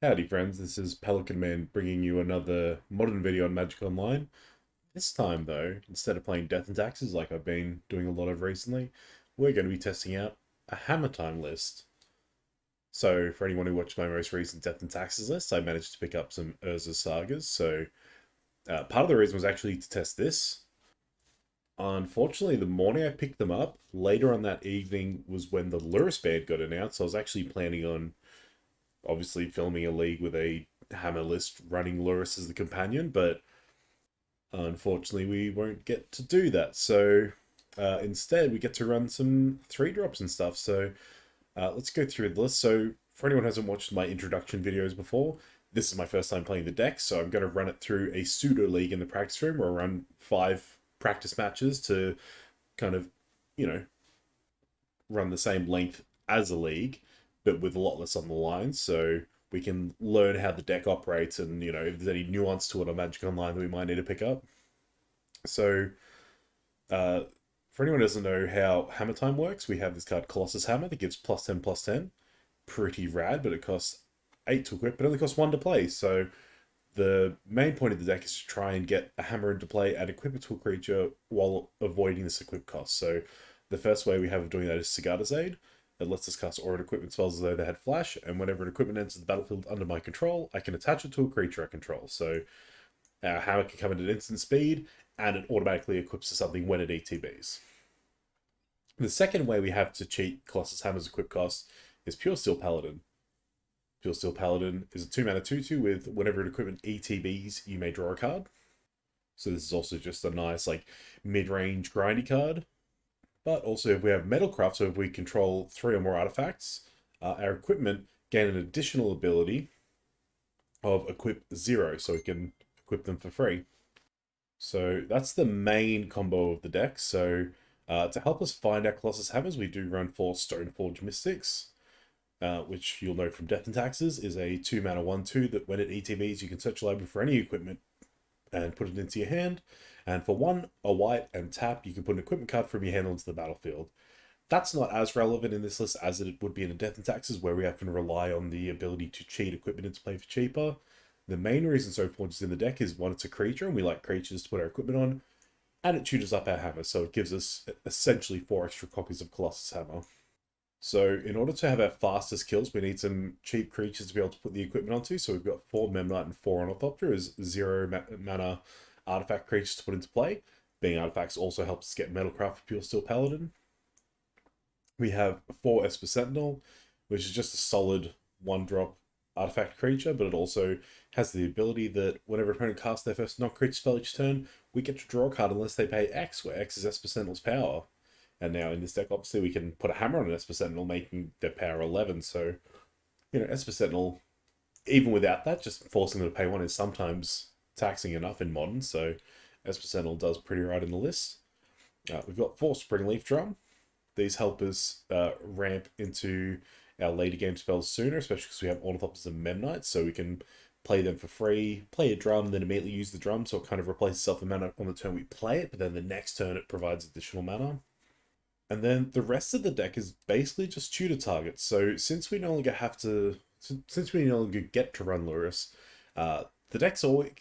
Howdy friends, this is PelicanMan bringing you another modern video on Magic Online. This time though, instead of playing Death and Taxes like I've been doing a lot of recently, we're going to be testing out a Hammer Time list. So for anyone who watched my most recent Death and Taxes list, I managed to pick up some Urza Sagas. So part of the reason was actually to test this. Unfortunately, the morning I picked them up, later on that evening was when the Lurrus band got announced. So I was actually planning on obviously filming a league with a hammer list running Lurrus as the companion, but unfortunately we won't get to do that. So instead we get to run some 3 drops and stuff. So let's go through the list. So for anyone who hasn't watched my introduction videos before, this is my first time playing the deck, so I'm going to run it through a pseudo league in the practice room where I run 5 practice matches to kind of, you know, run the same length as a league, but with a lot less on the line. So we can learn how the deck operates and, if there's any nuance to it on Magic Online that we might need to pick up. So, uh, for anyone who doesn't know how Hammer Time works, we have this card Colossus Hammer that gives +10/+10. Pretty rad, but it costs 8 to equip, but only costs 1 to play. So the main point of the deck is to try and get a hammer into play and equip it to a creature while avoiding this equip cost. So the first way we have of doing that is Sagada's Aid. It lets us cast aura equipment spells as though they had flash, and whenever an equipment enters the battlefield under my control, I can attach it to a creature I control. So our hammer can come at an instant speed, and it automatically equips to something when it ETBs. The second way we have to cheat Colossus Hammer's equip cost is Pure Steel Paladin. Pure Steel Paladin is a 2-mana 2/2 with whenever an equipment ETBs, you may draw a card. So this is also just a nice mid-range grindy card. But also if we have Metalcraft, so if we control 3 or more artifacts, our equipment gain an additional ability of equip 0, so we can equip them for free. So that's the main combo of the deck. So to help us find our Colossus Hammers, we do run 4 Stoneforge Mystics, which you'll know from Death and Taxes is a 2-mana 1/2 that when it ETBs, you can search your library for any equipment and put it into your hand. And for 1, a white, and tap, you can put an equipment card from your hand onto the battlefield. That's not as relevant in this list as it would be in a Death and Taxes, where we often rely on the ability to cheat equipment into play for cheaper. The main reason Stoneforge is in the deck is 1, it's a creature, and we like creatures to put our equipment on, and it tutors up our hammer, so it gives us essentially 4 extra copies of Colossus Hammer. So in order to have our fastest kills, we need some cheap creatures to be able to put the equipment onto. So we've got 4 Memnite and 4 Ornithopter as 0-mana artifact creatures to put into play. Being artifacts also helps us get Metalcraft for Pure Steel Paladin. We have 4 Esper Sentinel, which is just a solid 1-drop artifact creature, but it also has the ability that whenever an opponent casts their first non-creature spell each turn, we get to draw a card unless they pay X, where X is Esper Sentinel's power. And now in this deck, obviously, we can put a hammer on an Esper Sentinel, making their power 11. So, Esper Sentinel, even without that, just forcing them to pay 1 is sometimes taxing enough in Modern. So, Esper Sentinel does pretty right in the list. We've got 4 Springleaf Drum. These help us ramp into our later game spells sooner, especially because we have Ornithopters and Memnites, so we can play them for free, play a drum, then immediately use the drum, so it kind of replaces itself in mana on the turn we play it, but then the next turn it provides additional mana. And then the rest of the deck is basically just tutor targets. So since we no longer get to run Lurrus, the deck's always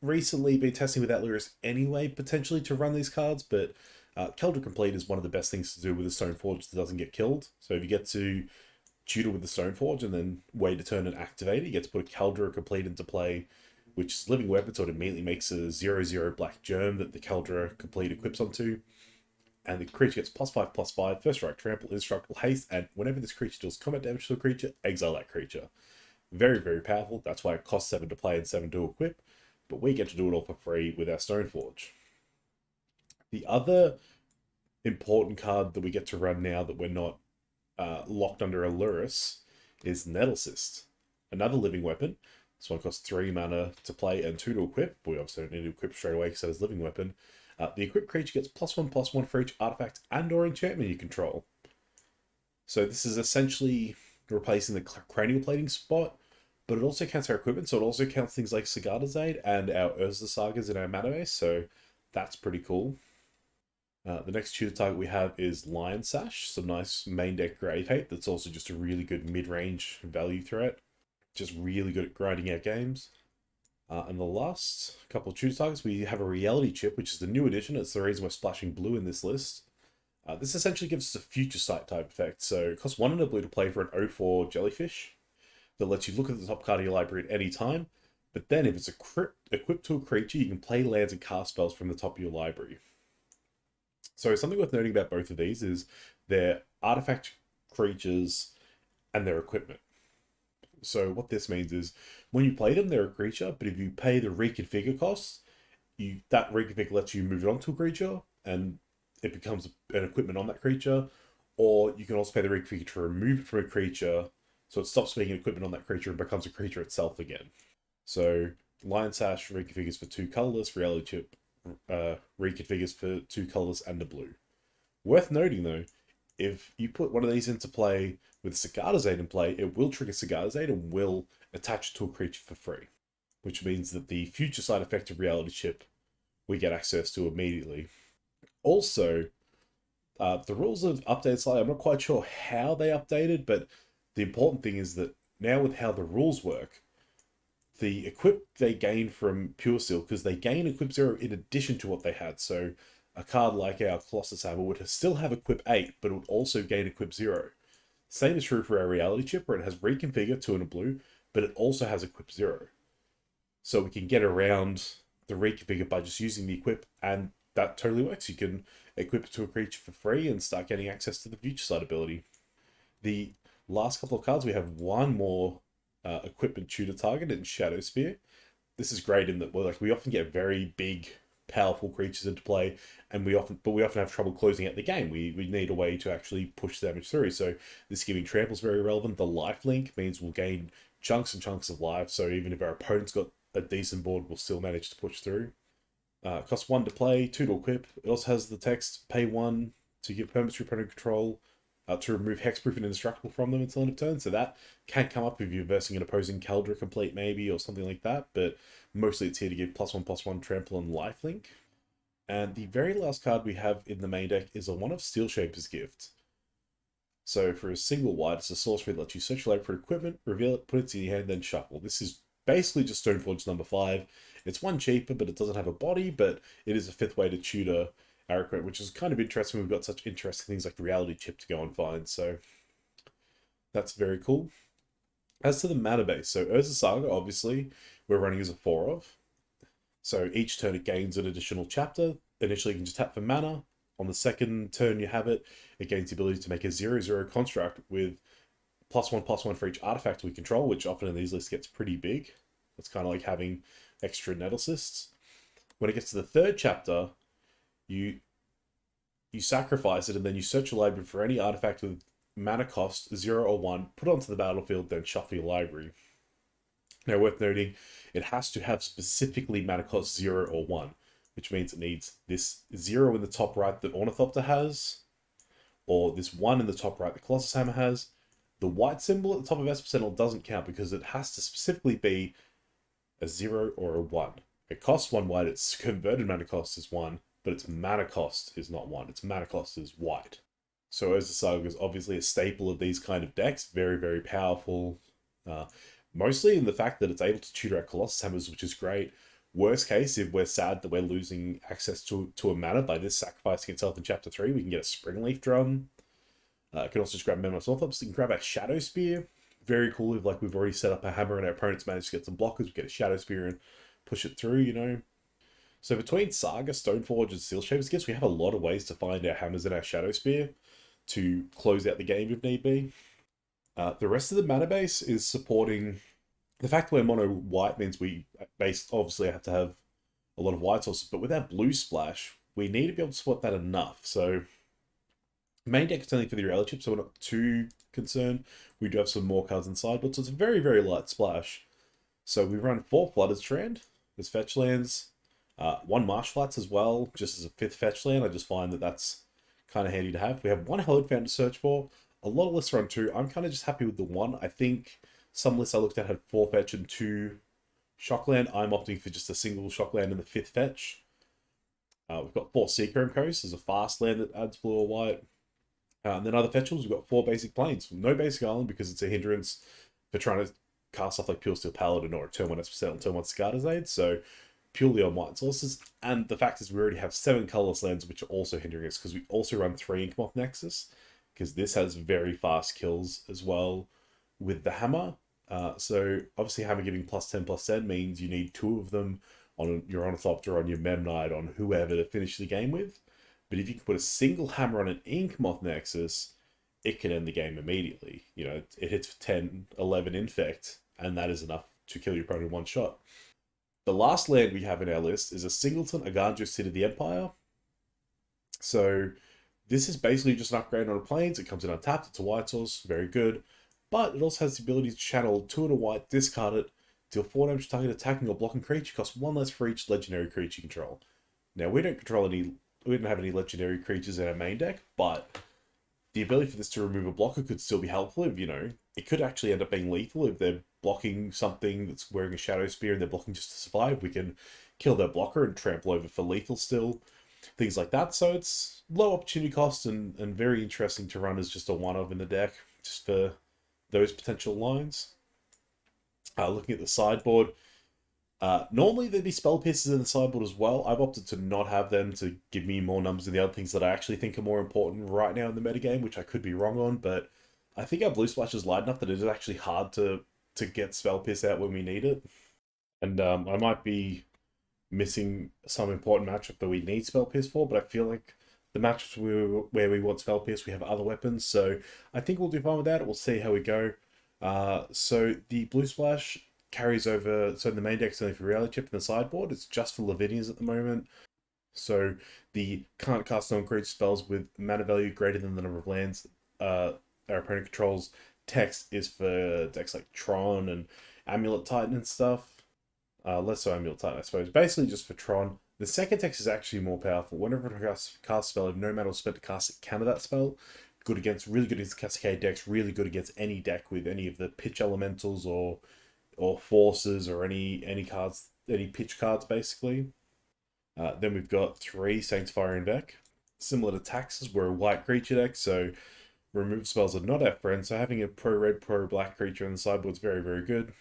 recently been testing without Lurrus anyway, potentially to run these cards, but Keldra Complete is one of the best things to do with a Stoneforge that doesn't get killed. So if you get to tutor with the Stoneforge and then wait a turn and activate it, you get to put a Keldra Complete into play, which is living weapon, so it immediately makes a 0/0 black germ that the Keldra Complete equips onto. And the creature gets +5/+5, first strike, trample, indestructible, haste, and whenever this creature deals combat damage to a creature, exile that creature. Very, very powerful. That's why it costs 7 to play and 7 to equip, but we get to do it all for free with our Stoneforge. The other important card that we get to run now that we're not locked under a Lurrus is Nettlecyst. Another living weapon. This one costs 3 mana to play and 2 to equip. We obviously don't need to equip straight away because that is living weapon. The equipped creature gets +1/+1 for each artifact and or enchantment you control. So this is essentially replacing the cranial plating spot, but it also counts our equipment, so it also counts things like Sagada's Aid and our Urza Sagas in our mana base, so that's pretty cool. The next tutor target we have is Lion Sash, some nice main deck grave hate that's also just a really good mid-range value threat. Just really good at grinding out games. And the last couple of tutor targets, we have a reality chip, which is the new addition. It's the reason we're splashing blue in this list. This essentially gives us a future sight type effect. So it costs 1 and a blue to play for an 0/4 jellyfish that lets you look at the top card of your library at any time. But then if it's equipped to a creature, you can play lands and cast spells from the top of your library. So something worth noting about both of these is their artifact creatures and their equipment. So what this means is when you play them, they're a creature, but if you pay the reconfigure cost, that reconfigure lets you move it onto a creature and it becomes an equipment on that creature. Or you can also pay the reconfigure to remove it from a creature, so it stops being an equipment on that creature and becomes a creature itself again. So Lion Sash reconfigures for 2 colorless, Reality Chip reconfigures for 2 colorless and a blue. Worth noting though, if you put one of these into play with Cicada's Aid in play, it will trigger Cicada's Aid and will attach it to a creature for free. Which means that the future side effect of Reality Chip we get access to immediately. Also, the rules have updated slightly. I'm not quite sure how they updated, but the important thing is that now with how the rules work, the equip they gain from Pure Steel, because they gain equip 0 in addition to what they had. So a card like our Colossus Hammer would still have equip 8, but it would also gain equip 0. Same is true for our Reality Chip, where it has reconfigure 2 and a blue, but it also has equip 0. So we can get around the reconfigure by just using the equip, and that totally works. You can equip it to a creature for free and start getting access to the future sight ability. The last couple of cards, we have one more equipment tutor target in Shadow Spear. This is great in that we often get very big, powerful creatures into play, and we often have trouble closing out the game. We need a way to actually push damage through. So this giving trample is very relevant. The life link means we'll gain chunks and chunks of life. So even if our opponent's got a decent board, we'll still manage to push through. Costs 1 to play, 2 to equip. It also has the text, pay 1 to give permanents to opponent control, to remove hexproof and indestructible from them until end of turn. So that can come up if you're versing an opposing Caldra complete maybe, or something like that, but mostly it's here to give +1/+1 trample and lifelink. And the very last card we have in the main deck is a one of Steel Shaper's Gift. So for a single white, it's a sorcery that lets you search your library for equipment, reveal it, put it in your hand, then shuffle. This is basically just Stoneforge number 5. It's 1 cheaper, but it doesn't have a body, but it is a 5th way to tutor our equipment, which is kind of interesting. We've got such interesting things like Reality Chip to go and find, so that's very cool. As to the mana base, so Urza Saga, obviously, we're running as a 4 of. So each turn it gains an additional chapter. Initially, you can just tap for mana. On the second turn you have it, it gains the ability to make a 0/0 construct with +1/+1 for each artifact we control, which often in these lists gets pretty big. It's kind of like having extra net assists. When it gets to the third chapter, you sacrifice it and then you search your library for any artifact with mana cost 0 or 1, put it onto the battlefield, then shuffle your library. Now, worth noting, it has to have specifically mana cost 0 or 1, which means it needs this 0 in the top right that Ornithopter has, or this 1 in the top right that Colossus Hammer has. The white symbol at the top of Esper Sentinel doesn't count because it has to specifically be a 0 or a 1. It costs 1 white, its converted mana cost is 1, but its mana cost is not 1. Its mana cost is white. So Urza Saga is obviously a staple of these kind of decks. Very, very powerful. Mostly in the fact that it's able to tutor our Colossus Hammers, which is great. Worst case, if we're sad that we're losing access to a mana by this sacrificing itself in Chapter 3, we can get a Springleaf Drum. Can also just grab Memory Orthops. You can grab our Shadow Spear. Very cool if we've already set up a hammer and our opponents managed to get some blockers. We get a Shadow Spear and push it through, you know. So between Saga, Stoneforge, and Steel Shaper's Gifts, we have a lot of ways to find our hammers and our Shadow Spear to close out the game if need be. The rest of the mana base is supporting... The fact that we're mono white means we obviously have to have a lot of white sources, but with our blue splash, we need to be able to support that enough. So main deck is only for the Reality Chip, so we're not too concerned. We do have some more cards in sideboard, so it's a very, very light splash. So we run 4 Flooded Strand as fetch lands, 1 Marsh Flats as well, just as a 5th fetch land. I just find that that's kind of handy to have. We have 1 Hallowed Fountain to search for. A lot of lists run 2. I'm kind of just happy with the 1. I think some lists I looked at had 4 fetch and 2 shockland. I'm opting for just a single shockland in the 5th fetch. We've got 4 Seachrome Coast as a fast land that adds blue or white. And then other fetchals, we've got 4 basic planes. No basic island because it's a hindrance for trying to cast stuff like Pure Steel Paladin or a turn 1 on turn 1 Cigarda's Aid, so purely on white sources. And the fact is we already have 7 colorless lands, which are also hindering us, because we also run 3 Inkmoth Nexus, because this has very fast kills as well with the hammer. So obviously hammer giving +10/+10 means you need 2 of them on your Ornithopter, on your Memnite, on whoever to finish the game with. But if you can put a single hammer on an Inkmoth Nexus, it can end the game immediately. You know, it hits for 10, 11 infect, and that is enough to kill your opponent in one shot. The last land we have in our list is a Singleton Aganjo City of the Empire. So this is basically just an upgrade on a plains. It comes in untapped, it's a white source, very good. But it also has the ability to channel 2 and a white, discard it, deal 4 damage to target attacking or blocking creature, costs 1 less for each legendary creature you control. Now we don't have any legendary creatures in our main deck, but the ability for this to remove a blocker could still be helpful if, you know, it could actually end up being lethal if they're blocking something that's wearing a Shadow Spear and they're blocking just to survive. We can kill their blocker and trample over for lethal still. Things like that. So it's low opportunity cost and very interesting to run as just a one-of in the deck, just for those potential lines. Looking at the sideboard, normally there'd be spell pieces in the sideboard as well. I've opted to not have them to give me more numbers than the other things that I actually think are more important right now in the metagame, which I could be wrong on, but I think our blue splash is light enough that it is actually hard to get spell pierce out when we need it. And I might be missing some important matchup that we need spell pierce for, but I feel like the matchups where we want spell pierce, we have other weapons, so I think we'll do fine with that. We'll see how we go. So the blue splash carries over, so the main deck's only for reality chip in the sideboard. It's just for Lavinias at the moment. So the can't cast non-creature spells with mana value greater than the number of lands our opponent controls. Text is for decks like Tron and Amulet Titan and stuff. Less so Amulet Titan, I suppose. Basically just for Tron. The second text is actually more powerful. Whenever it casts a spell, if no mana was spent to cast it, counter that spell. Really good against Cascade decks, really good against any deck with any of the pitch elementals or forces or any cards, any pitch cards basically. Then we've got 3 Sanctifying Vec. Similar to Taxes, we're a white creature deck, so remove spells are not our friend, so having a pro-red, pro-black creature in the sideboard is very, very good.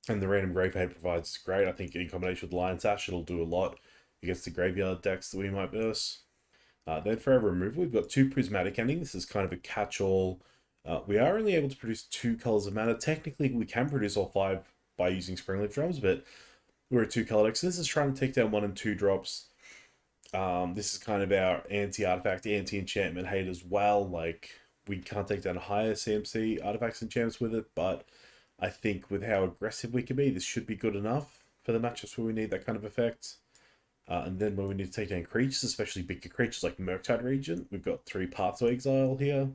And the random Gravehead provides great. I think in combination with Lion's Ash, it'll do a lot against the graveyard decks that we might verse. Then for our removal, we've got 2 Prismatic Ending. This is kind of a catch-all. We are only able to produce 2 colors of mana. Technically, we can produce all 5 by using Springleaf Drums, but we're a 2-color deck. So this is trying to take down 1 and 2 drops. This is kind of our anti-artifact, anti-enchantment hate as well. Like, we can't take down higher CMC artifacts and enchantments with it, but I think with how aggressive we can be, this should be good enough for the matchups where we need that kind of effect. And then when we need to take down creatures, especially bigger creatures like Murktide Regent, we've got 3 Paths to Exile here.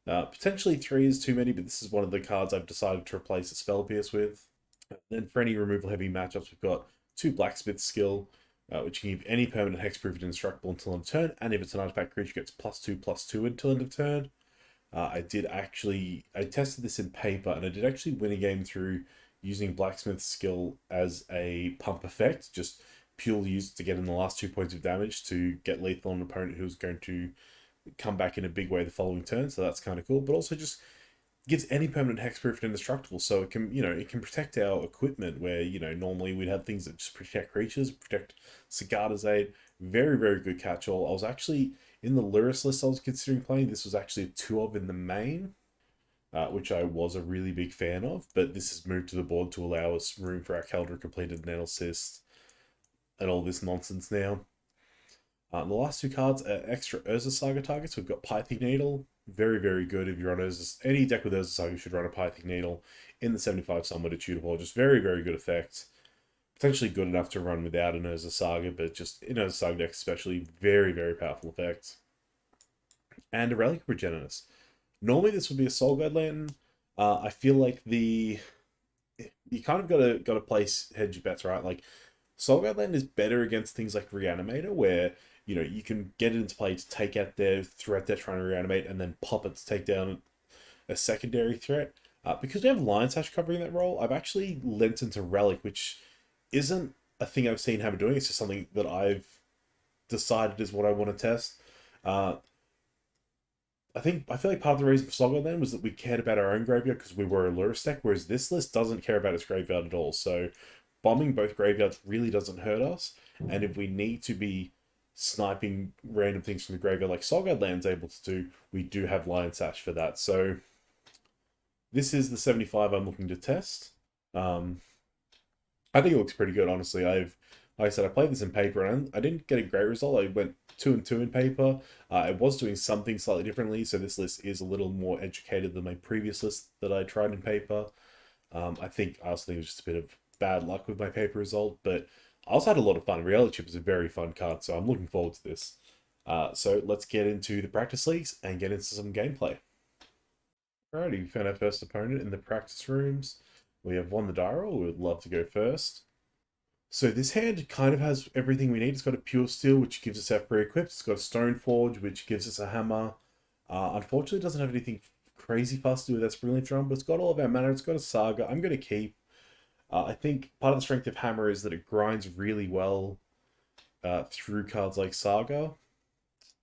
Potentially 3 is too many, but this is one of the cards I've decided to replace a Spell Pierce with. And then for any removal heavy matchups, we've got 2 Blacksmith Skill, which can give any permanent hexproof and indestructible until end of turn, and if it's an artifact creature, gets +2/+2 until end of turn. I tested this in paper, and I did actually win a game through using Blacksmith Skill as a pump effect, just purely used to get in the last 2 points of damage to get lethal on an opponent who's going to come back in a big way the following turn, so that's kind of cool. But also just gives any permanent hexproof and indestructible, so it can, it can protect our equipment where, normally we'd have things that just protect creatures, protect Cigarda's Aid. Very, very good catch-all. I was actually, in the Lurrus list I was considering playing, this was actually a 2 of in the main, which I was a really big fan of, but this has moved to the board to allow us room for our Caldra completed Analyst and all this nonsense now. The last 2 cards are extra Urza Saga targets. We've got Pything Needle. Very, very good if you're on Urza. Any deck with Urza Saga should run a Pything Needle in the 75 Summon to Tutor Hall. Just very, very good effect. Potentially good enough to run without an Urza Saga, but just in Urza Saga decks especially, very, very powerful effect. And a Relic of Progenitus. Normally this would be a Soul Guide Lantern. I feel like you kind of gotta place hedge your bets, right? Like, Soul Guide Lantern is better against things like Reanimator, where you can get it into play to take out their threat they're trying to reanimate and then pop it to take down a secondary threat. Because we have Lion's Sash covering that role, I've actually lent into Relic, which isn't a thing I've seen Hammer doing. It's just something that I've decided is what I want to test. I feel like part of the reason for Saga then was that we cared about our own graveyard because we were a Lurrus deck, whereas this list doesn't care about its graveyard at all. So bombing both graveyards really doesn't hurt us. And if we need to be sniping random things from the graveyard like Saga Land's able to do, we do have Lion Sash for that. So this is the 75 I'm looking to test. I think it looks pretty good, honestly. Like I said, I played this in paper and I didn't get a great result. I went 2-2 in paper. I was doing something slightly differently, so this list is a little more educated than my previous list that I tried in paper. I think I also think it was just a bit of bad luck with my paper result, but I also had a lot of fun. Reality Chip is a very fun card, so I'm looking forward to this. So let's get into the practice leagues and get into some gameplay. Alrighty, we found our first opponent in the practice rooms. We have won the die roll. We would love to go first. So this hand kind of has everything we need. It's got a Pure Steel, which gives us our free equips. It's got a Stone Forge, which gives us a hammer. Unfortunately, it doesn't have anything crazy fast to do with that Springleaf Drum, but it's got all of our mana. It's got a Saga. I'm going to keep. I think part of the strength of Hammer is that it grinds really well through cards like Saga.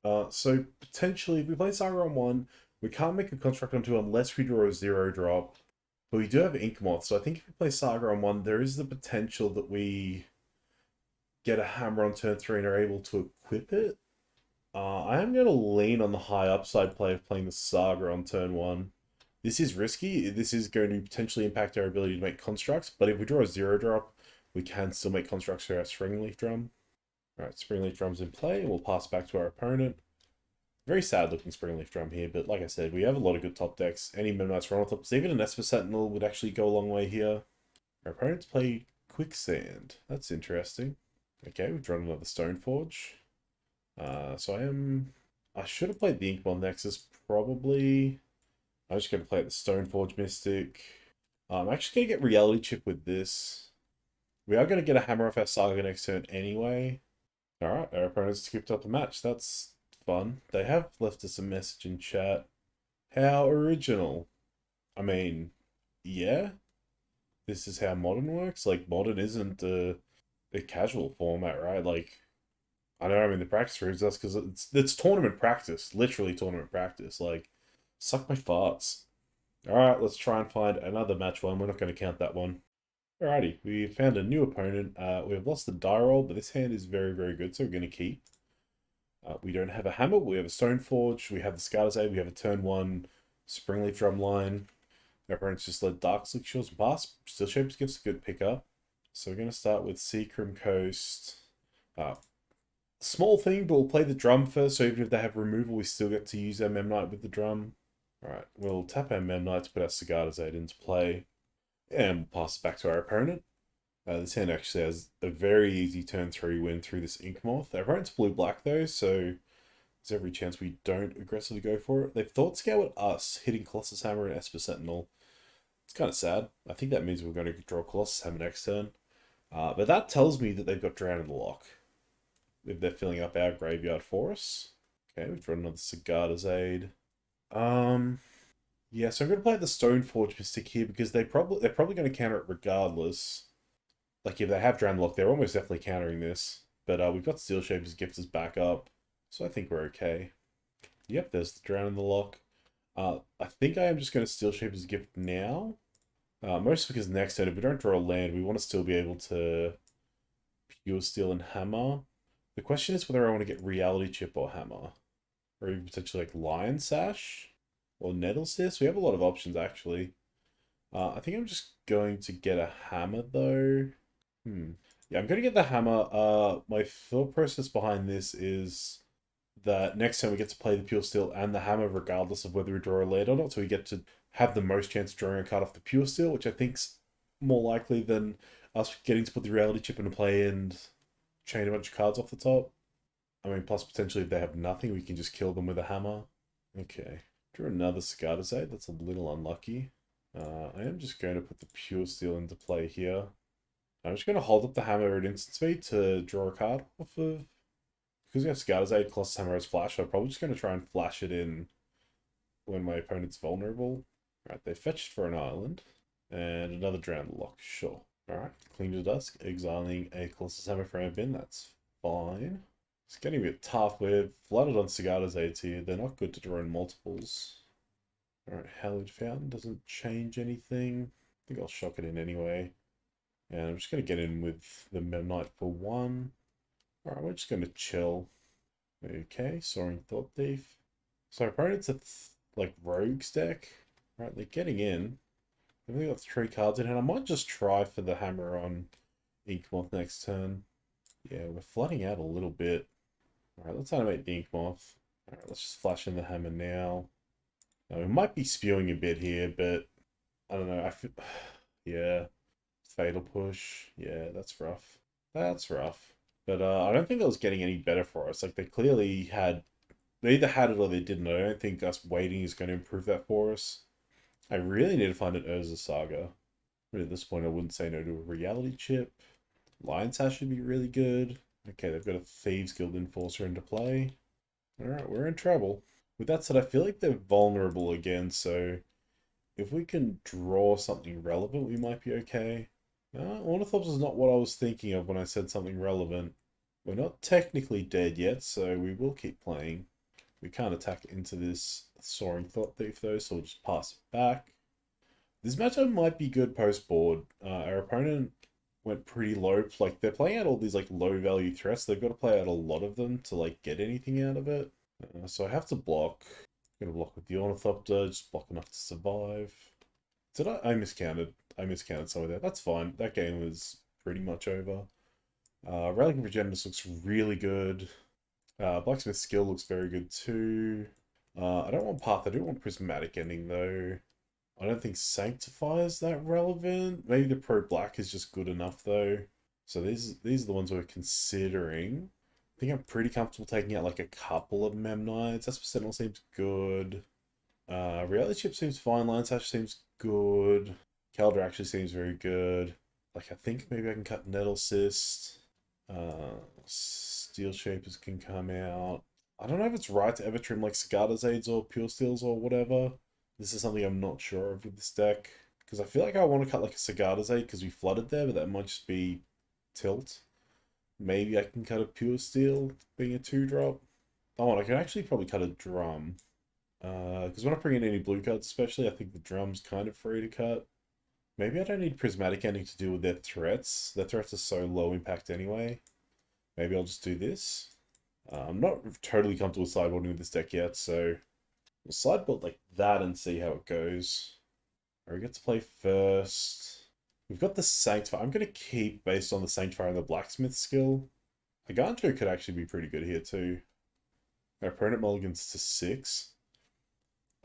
So potentially, if we play Saga on 1, we can't make a construct on 2 unless we draw a 0-drop. But we do have Ink Moth, so I think if we play Saga on 1, there is the potential that we get a hammer on turn 3 and are able to equip it. I am going to lean on the high upside play of playing the Saga on turn 1. This is risky. This is going to potentially impact our ability to make constructs, but if we draw a 0-drop, we can still make constructs for our Springleaf Drum. Alright, Springleaf Drum's in play, and we'll pass back to our opponent. Very sad looking Springleaf Drum here, but like I said, we have a lot of good top decks. Any Midnight's Run on top, even an Esper Sentinel would actually go a long way here. Our opponents play Quicksand. That's interesting. Okay, we've drawn another Stoneforge. I should have played the Inkmoth Nexus, probably. I'm just going to play the Stoneforge Mystic. I'm actually going to get Reality Chip with this. We are going to get a hammer off our Saga next turn anyway. Alright, our opponents skipped up the match. That's fun. They have left us a message in chat. How original. I mean, yeah. This is how Modern works. Like, Modern isn't a casual format, right? Like, I know I'm in the practice rooms, that's because it's tournament practice. Literally tournament practice. Like, suck my farts. Alright, let's try and find another match one. We're not going to count that one. Alrighty, we found a new opponent. We have lost the die roll, but this hand is very, very good, so we're going to keep. We don't have a hammer, but we have a Stoneforge, we have the Scouter's Aid, we have a turn 1 Springleaf Drum line. Our opponents just let Dark Slick Shields and pass. Steel Shapers gives a good pickup. So we're going to start with Seacrim Coast. Small thing, but we'll play the drum first, so even if they have removal, we still get to use our Memnite with the drum. Alright, we'll tap our Memnite to put our Cigar's Aid into play. And we'll pass it back to our opponent. This hand actually has a very easy turn 3 win through this Inkmoth. Our opponent's blue-black though, so there's every chance we don't aggressively go for it. They've thought scout at us, hitting Colossus Hammer and Esper Sentinel. It's kind of sad. I think that means we're going to draw Colossus Hammer next turn. But that tells me that they've got Drown in the lock. If they're filling up our graveyard for us. Okay, we've drawn another Cigar's Aid. Yeah, so I'm going to play the Stoneforge Mystic here because they're probably going to counter it regardless. Like, if they have Drown Lock, they're almost definitely countering this. But we've got Steel Shapers Gift as backup, so I think we're okay. Yep, there's the Drown in the Lock. I think I am just going to Steel Shapers Gift now. Mostly because next turn, if we don't draw a land, we want to still be able to Pure Steel and Hammer. The question is whether I want to get Reality Chip or Hammer. Or even potentially like Lion Sash or Nettle Cyst. We have a lot of options actually. I think I'm just going to get a hammer though. Yeah, I'm going to get the hammer. My thought process behind this is that next time we get to play the Pure Steel and the hammer regardless of whether we draw a land or not. So we get to have the most chance of drawing a card off the Pure Steel, which I think's more likely than us getting to put the Reality Chip into play and chain a bunch of cards off the top. I mean, plus potentially if they have nothing, we can just kill them with a hammer. Okay. Draw another Cigar's Aid. That's a little unlucky. I am just going to put the Pure Steel into play here. I'm just going to hold up the hammer at instant speed to draw a card off of... Because we have Cigar's Aid, Colossus Hammer has Flash, I'm probably just going to try and flash it in when my opponent's vulnerable. Alright, they fetched for an island. And another Drown Lock, sure. Alright, Cling to Dusk, exiling a Colossus Hammer from our bin, that's fine. It's getting a bit tough. We're flooded on Sagada's aids here. They're not good to draw in multiples. Alright, Hallowed Fountain doesn't change anything. I think I'll shock it in anyway. And I'm just going to get in with the Memnite for 1. Alright, we're just going to chill. Okay, Soaring Thought Thief. So opponent's a like rogues deck. Right, they're getting in. They've only got 3 cards in hand. I might just try for the hammer on Inkmoth next turn. Yeah, we're flooding out a little bit. Alright, let's animate the Inkmoth. Alright, let's just flash in the hammer now. Now, we might be spewing a bit here, but I don't know. I feel, yeah, Fatal Push. Yeah, that's rough. That's rough. But I don't think that was getting any better for us. Like, they clearly had... They either had it or they didn't. I don't think us waiting is going to improve that for us. I really need to find an Urza Saga. But at this point, I wouldn't say no to a reality chip. Lion's Sash should be really good. Okay, they've got a Thieves Guild Enforcer into play. Alright, we're in trouble. With that said, I feel like they're vulnerable again, so if we can draw something relevant, we might be okay. Ornithopsis is not what I was thinking of when I said something relevant. We're not technically dead yet, so we will keep playing. We can't attack into this Soaring Thought Thief though, so we'll just pass it back. This matchup might be good post-board. Our opponent went pretty low. Like, they're playing out all these like low-value threats. They've got to play out a lot of them to like get anything out of it. So I have to block. I'm gonna block with the Ornithopter, just block enough to survive. Did I miscounted. I miscounted some of that. That's fine. That game was pretty much over. Relic of Progenitus looks really good. Blacksmith Skill looks very good too. I don't want Path. I do want Prismatic Ending though. I don't think Sanctify is that relevant. Maybe the Pro Black is just good enough though. So these are the ones we're considering. I think I'm pretty comfortable taking out like a couple of Memnites. Esper Sentinel seems good. Reality Chip seems fine. Lion's Sash seems good. Caldra actually seems very good. Like, I think maybe I can cut Nettle Cyst. Steel Shapers can come out. I don't know if it's right to ever trim like Sagada's Aids or Pure Steels or whatever. This is something I'm not sure of with this deck. Because I feel like I want to cut like a Sagada's Aid because we flooded there, but that might just be tilt. Maybe I can cut a Pure Steel, being a 2-drop. Oh, and I can actually probably cut a Drum. Because we're not bringing any blue cards especially, I think the Drum's kind of free to cut. Maybe I don't need Prismatic Ending to deal with their threats. Their threats are so low impact anyway. Maybe I'll just do this. I'm not totally comfortable sideboarding with this deck yet, so we'll sideboard like that and see how it goes. Alright, we get to play first. We've got the Sanctifier. I'm going to keep based on the Sanctifier and the Blacksmith skill. A Ganjo could actually be pretty good here too. Our opponent mulligans to 6.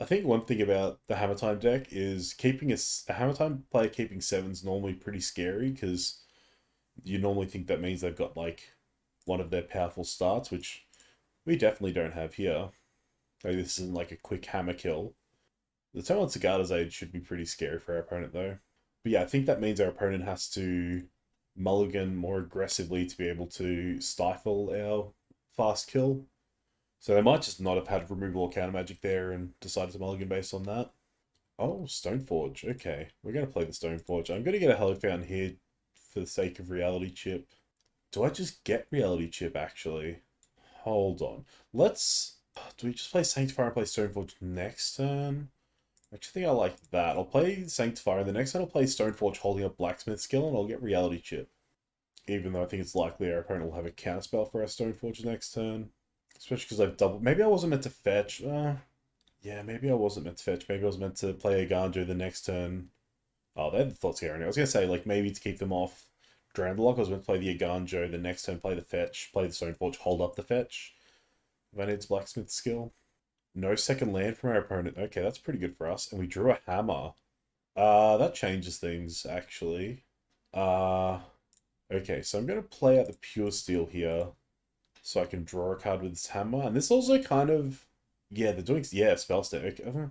I think one thing about the Hammer Time deck is keeping a Hammer Time player keeping 7's normally pretty scary because you normally think that means they've got like one of their powerful starts, which we definitely don't have here. Like, this isn't like a quick hammer kill. The turn on Sagada's Aid should be pretty scary for our opponent though. But yeah, I think that means our opponent has to mulligan more aggressively to be able to stifle our fast kill. So they might just not have had removal or counter magic there and decided to mulligan based on that. Oh, Stoneforge. Okay, we're going to play the Stoneforge. I'm going to get a Hallowed Fountain here for the sake of Reality Chip. Do I just get Reality Chip, actually? Hold on. Let's... Do we just play Sanctifier and play Stoneforge next turn? I actually think I like that. I'll play Sanctifier, and the next turn I'll play Stoneforge holding up Blacksmith skill, and I'll get Reality Chip. Even though I think it's likely our opponent will have a counterspell for our Stoneforge next turn. Especially because I've doubled... Maybe I wasn't meant to fetch. Yeah, maybe I wasn't meant to fetch. Maybe I was meant to play a Ganjo the next turn. Oh, they had the Thought Scaring. I was going to say, like, maybe to keep them off Drandalock, I was meant to play the Aganjo, the next turn play the fetch, play the Stoneforge, hold up the fetch. If I need Blacksmith skill. No second land from our opponent. Okay, that's pretty good for us. And we drew a hammer. That changes things, actually. Okay, so I'm going to play out the Pure Steel here. So I can draw a card with this hammer. And this also kind of... Yeah, they're doing... Yeah, spell state. Okay.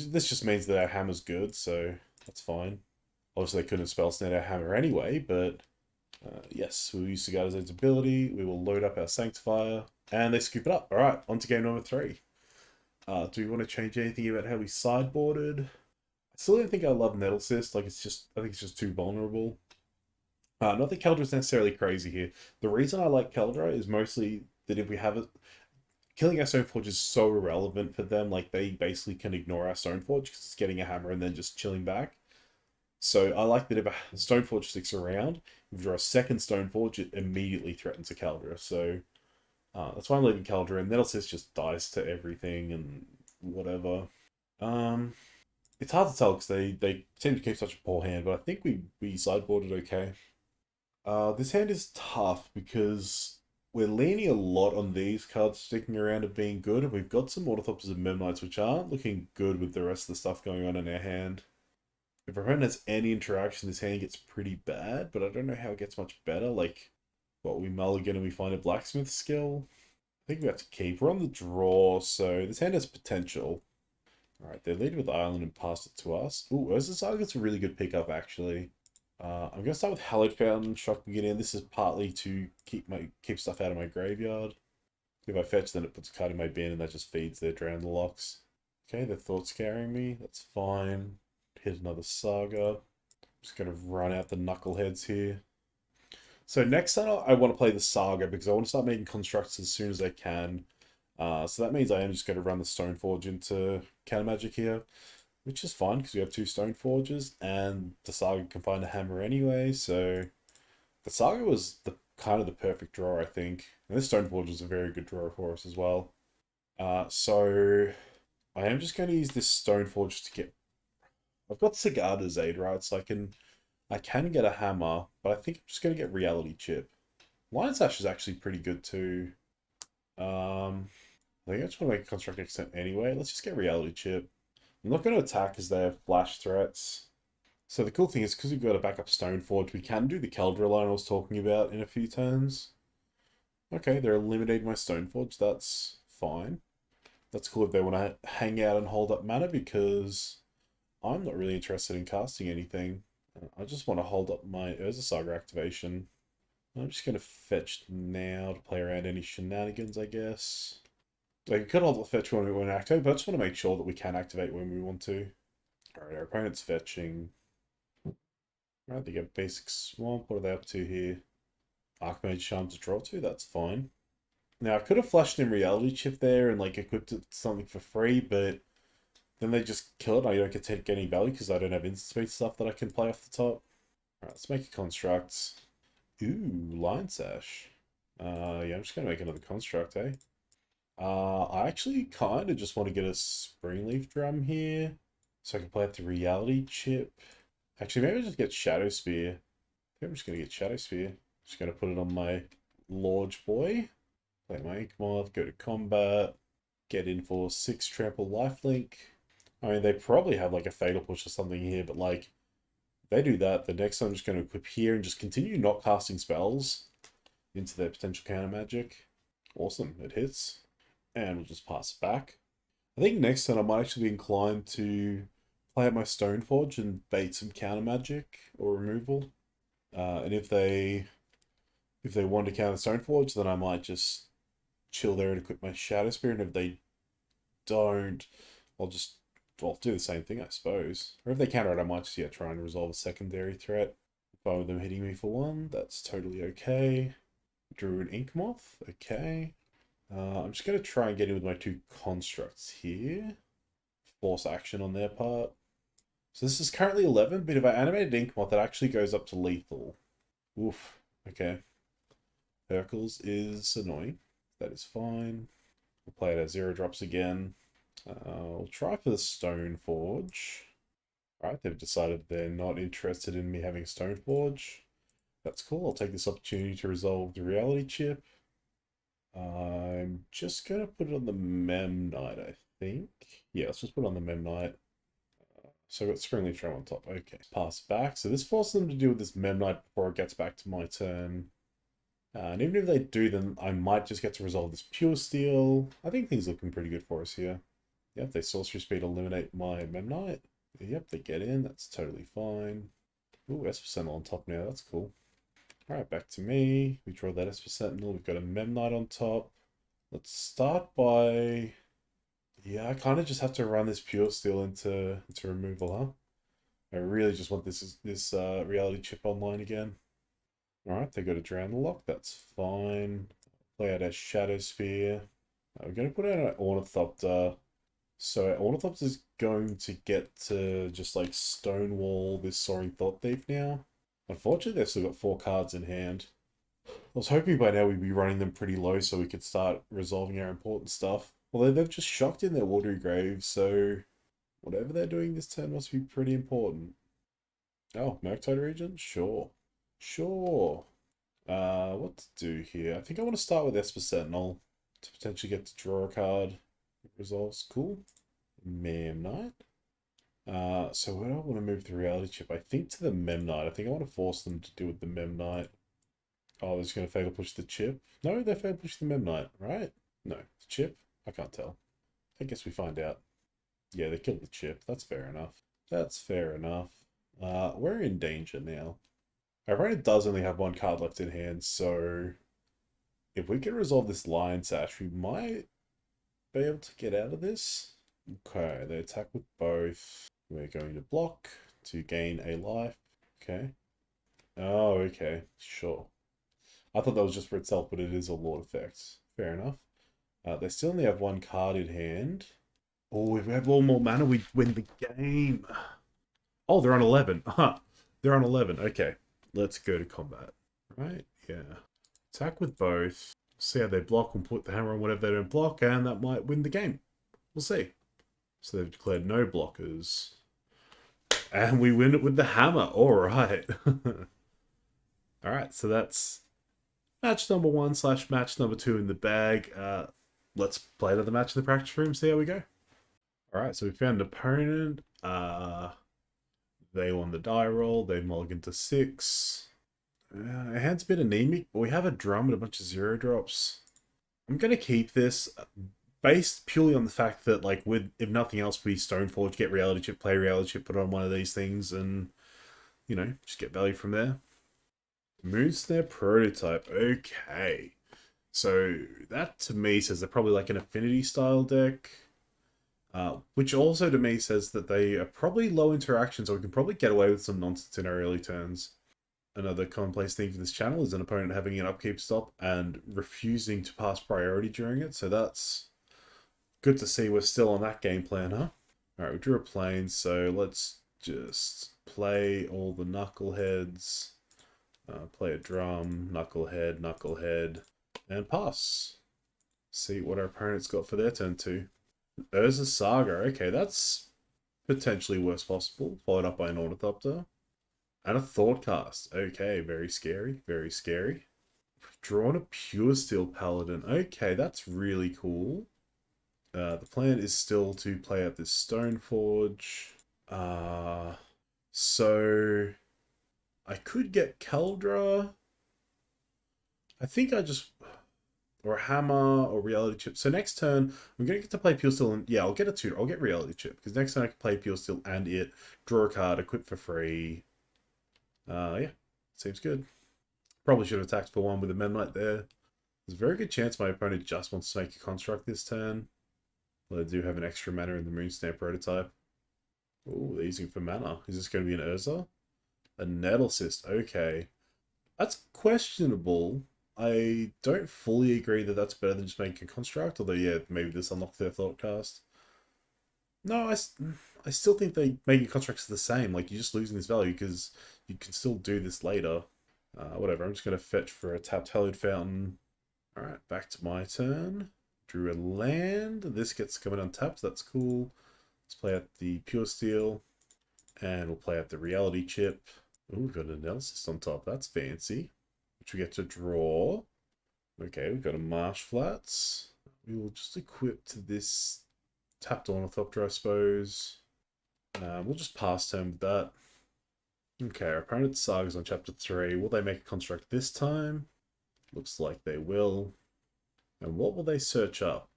This just means that our hammer's good, so that's fine. Obviously, they couldn't spell snare our hammer anyway, but... yes, we'll use Sagada's ability. We will load up our Sanctifier. And they scoop it up. Alright, on to game number 3. Do we want to change anything about how we sideboarded? I still don't think I love Nettle Cyst. Like, it's just... I think it's just too vulnerable. Not that Keldra's necessarily crazy here. The reason I like Keldra is mostly that if we have it, killing our Stoneforge is so irrelevant for them. Like, they basically can ignore our Stoneforge because it's getting a hammer and then just chilling back. So I like that if a Stoneforge sticks around, if you draw a second Stoneforge, it immediately threatens a Caldera. So that's why I'm leaving Caldera, and Nettlesys just dies to everything and whatever. Um, it's hard to tell because they seem to keep such a poor hand, but I think we sideboarded okay. This hand is tough because we're leaning a lot on these cards sticking around and being good, and we've got some Ornithopters and Memnites which aren't looking good with the rest of the stuff going on in our hand. If our opponent has any interaction, this hand gets pretty bad, but I don't know how it gets much better. Like, what, we mulligan and we find a blacksmith skill? I think we have to keep. We're on the draw, so this hand has potential. Alright, they lead with Island and passed it to us. Ooh, Urza Saga's a really good pickup, actually. I'm going to start with Hallowed Fountain, Shock me in. This is partly to keep stuff out of my graveyard. If I fetch, then it puts a card in my bin, and that just feeds their Drown the Locks. Okay, the Thought's carrying me. That's fine. Hit another Saga. Just going to run out the Knuckleheads here. So next turn, I want to play the Saga because I want to start making constructs as soon as I can. So that means I am just going to run the Stoneforge into counter magic here, which is fine because we have two Stoneforges and the Saga can find a hammer anyway. So the Saga was the kind of the perfect draw, I think. And this Stoneforge was a very good draw for us as well. So I am just going to use this Stoneforge to get. I've got Sagada's Aid, right? So I can get a hammer, but I think I'm just going to get Reality Chip. Lion Sash is actually pretty good too. I think I just want to make a construct extent anyway. Let's just get Reality Chip. I'm not going to attack as they have flash threats. So the cool thing is, because we've got a backup Stoneforge, we can do the Caldera line I was talking about in a few turns. Okay, they're eliminating my Stoneforge. That's fine. That's cool if they want to hang out and hold up mana, because I'm not really interested in casting anything. I just want to hold up my Urza Saga activation. I'm just going to fetch now to play around any shenanigans, I guess. Like, we could hold the fetch when we want to activate, but I just want to make sure that we can activate when we want to. Alright, our opponent's fetching. Right, they get basic swamp. What are they up to here? Archmage Charm to draw to, that's fine. Now, I could have flashed in Reality Chip there and, like, equipped it something for free, but then they just kill it. I don't get to take any value because I don't have instant speed stuff that I can play off the top. Alright, let's make a construct. Ooh, Lion Sash. Yeah, I'm just going to make another construct, eh? I actually kind of just want to get a Springleaf Drum here, so I can play it the Reality Chip. Actually, maybe I'll just get Shadow Spear. I think I'm just going to get Shadow Spear. Just going to put it on my Lodge Boy. Play my Ink Moth, go to combat, get in for 6 trample lifelink. I mean, they probably have like a Fatal Push or something here, but like, if they do that, the next time I'm just going to equip here and just continue not casting spells into their potential counter magic. Awesome, it hits. And we'll just pass it back. I think next turn I might actually be inclined to play out my Stoneforge and bait some counter magic or removal. And if they want to counter Stoneforge, then I might just chill there and equip my Shadow Spear. And if they don't, I'll just do the same thing, I suppose. Or if they counter it, I might just try and resolve a secondary threat. Fine with them hitting me for 1, that's totally okay. Drew an Ink Moth, okay. I'm just going to try and get in with my 2 constructs here. Force action on their part. So this is currently 11, but if I animated Ink Moth, it actually goes up to lethal. Oof, okay. Hercules is annoying. That is fine. We'll play it at 0 drops again. We'll try for the Stoneforge. Alright, they've decided they're not interested in me having Stoneforge. That's cool, I'll take this opportunity to resolve the Reality Chip. I'm just going to put it on the Memnite, I think. Yeah, let's just put it on the Memnite. So I've got Springleaf Drum on top. Okay, pass back. So this forces them to deal with this Memnite before it gets back to my turn. And even if they do, then I might just get to resolve this Pure Steel. I think things are looking pretty good for us here. Yep, they Sorcery Speed eliminate my Memnite. Yep, they get in. That's totally fine. Ooh, Esper Sentinel on top now. That's cool. Alright, back to me. We draw that Esper Sentinel. We've got a Memnite on top. Let's start by... Yeah, I kind of just have to run this Pure Steel into removal, huh? I really just want this Reality Chip online again. Alright, they got a Drown the Lock. That's fine. Play out our Shadow Spear. We're going to put out an Ornithopter. So Ornithopter is going to get to just like stonewall this Soaring Thought Thief now. Unfortunately, they've still got 4 cards in hand. I was hoping by now we'd be running them pretty low so we could start resolving our important stuff. Although they've just shocked in their Watery Grave, so whatever they're doing this turn must be pretty important. Oh, Murktide Regent? Sure. Sure. What to do here? I think I want to start with Esper Sentinel to potentially get to draw a card. Resolves, cool. Memnite. So where do I want to move the Reality Chip? I think to the Memnite. I think I want to force them to do with the Memnite. Oh, they're just going to fatal push the chip? No, they fatal push the Memnite, right? No, the chip? I can't tell. I guess we find out. Yeah, they killed the chip. That's fair enough. That's fair enough. We're in danger now. Our opponent does only have 1 card left in hand, so if we can resolve this Lion Sash, we might be able to get out of this. Okay, they attack with both. We're going to block to gain a life. Okay. Oh, okay. Sure. I thought that was just for itself, but it is a Lord effect. Fair enough. They still only have 1 card in hand. Oh, if we have 1 more mana, we win the game. Oh, they're on 11. Huh. They're on 11. Okay. Let's go to combat. Right? Yeah. Attack with both. See how they block and put the hammer on whatever they don't block, and that might win the game. We'll see. So they've declared no blockers. And we win it with the hammer. Alright. Alright, so that's match number 1 / match number 2 in the bag. Let's play another match in the practice room, see how we go. Alright, so we found an opponent. They won the die roll. They mulliganed to 6. Our hand's a bit anemic, but we have a drum and a bunch of 0 drops. I'm going to keep this based purely on the fact that, like, if nothing else, we Stoneforge, get Reality Chip, play Reality Chip, put on one of these things, and, you know, just get value from there. Moonsnare Prototype. Okay. So that to me says they're probably like an affinity style deck. Which also to me says that they are probably low interaction, so we can probably get away with some nonsense in our early turns. Another commonplace thing for this channel is an opponent having an upkeep stop and refusing to pass priority during it, so that's good to see we're still on that game plan, huh? Alright, we drew a plane, so let's just play all the knuckleheads. Play a drum, knucklehead, knucklehead, and pass. See what our opponent's got for their turn 2. Urza Saga. Okay, that's potentially worst possible. Followed up by an Ornithopter. And a Thoughtcast. Okay, very scary. Very scary. We've drawn a Pure Steel Paladin. Okay, that's really cool. The plan is still to play out this Stoneforge. So I could get Keldra. I think I just... Or a hammer, or reality chip. So next turn, I'm going to get to play Pure Steel, and yeah, I'll get a tutor. I'll get reality chip, because next turn I can play Pure Steel and it, draw a card, equip for free. Yeah, seems good. Probably should have attacked for 1 with a Memnite there. There's a very good chance my opponent just wants to make a construct this turn. Well, they do have an extra mana in the Moonsnare Prototype. Oh, they're using for mana. Is this going to be an Urza? A Nettle Cyst, okay. That's questionable. I don't fully agree that that's better than just making a construct, although, yeah, maybe this unlocks their Thoughtcast. No, I still think they making constructs are the same. Like, you're just losing this value because you can still do this later. Whatever, I'm just going to fetch for a tapped Hallowed Fountain. Alright, back to my turn. Drew a land. This gets coming untapped, that's cool. Let's play out the Pure Steel. And we'll play out the Reality Chip. Ooh, we've got an analysis on top, that's fancy. Which we get to draw. Okay, we've got a Marsh Flats. We will just equip to this tapped Ornithopter, I suppose. We'll just pass turn with that. Okay, our opponent's Saga's on chapter 3. Will they make a construct this time? Looks like they will. And what will they search up?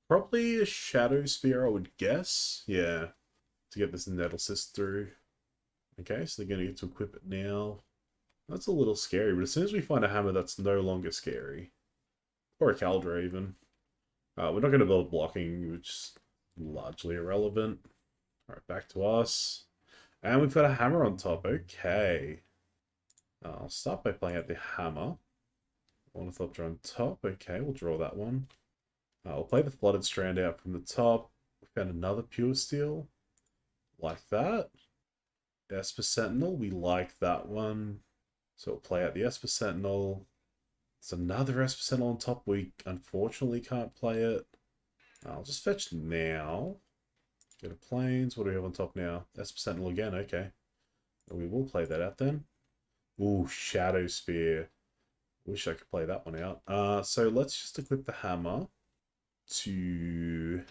Probably a Shadow Spear, I would guess. Yeah, to get this Nettle Cyst through. Okay, so they're going to get to equip it now. That's a little scary, but as soon as we find a hammer, that's no longer scary. Or a Caldra, even. We're not going to build blocking, which is largely irrelevant. Alright, back to us. And we've got a hammer on top. Okay. I'll start by playing out the hammer. Ornithopter on top. Okay, we'll draw that one. We'll play the Flooded Strand out from the top. We found another Pure Steel. Like that. Esper Sentinel, we like that one. So we'll play out the Esper Sentinel. There's another Esper Sentinel on top. We unfortunately can't play it. I'll just fetch now. Go to Plains. What do we have on top now? Esper Sentinel again, okay. We will play that out then. Ooh, Shadow Spear. Wish I could play that one out. So let's just equip the hammer to...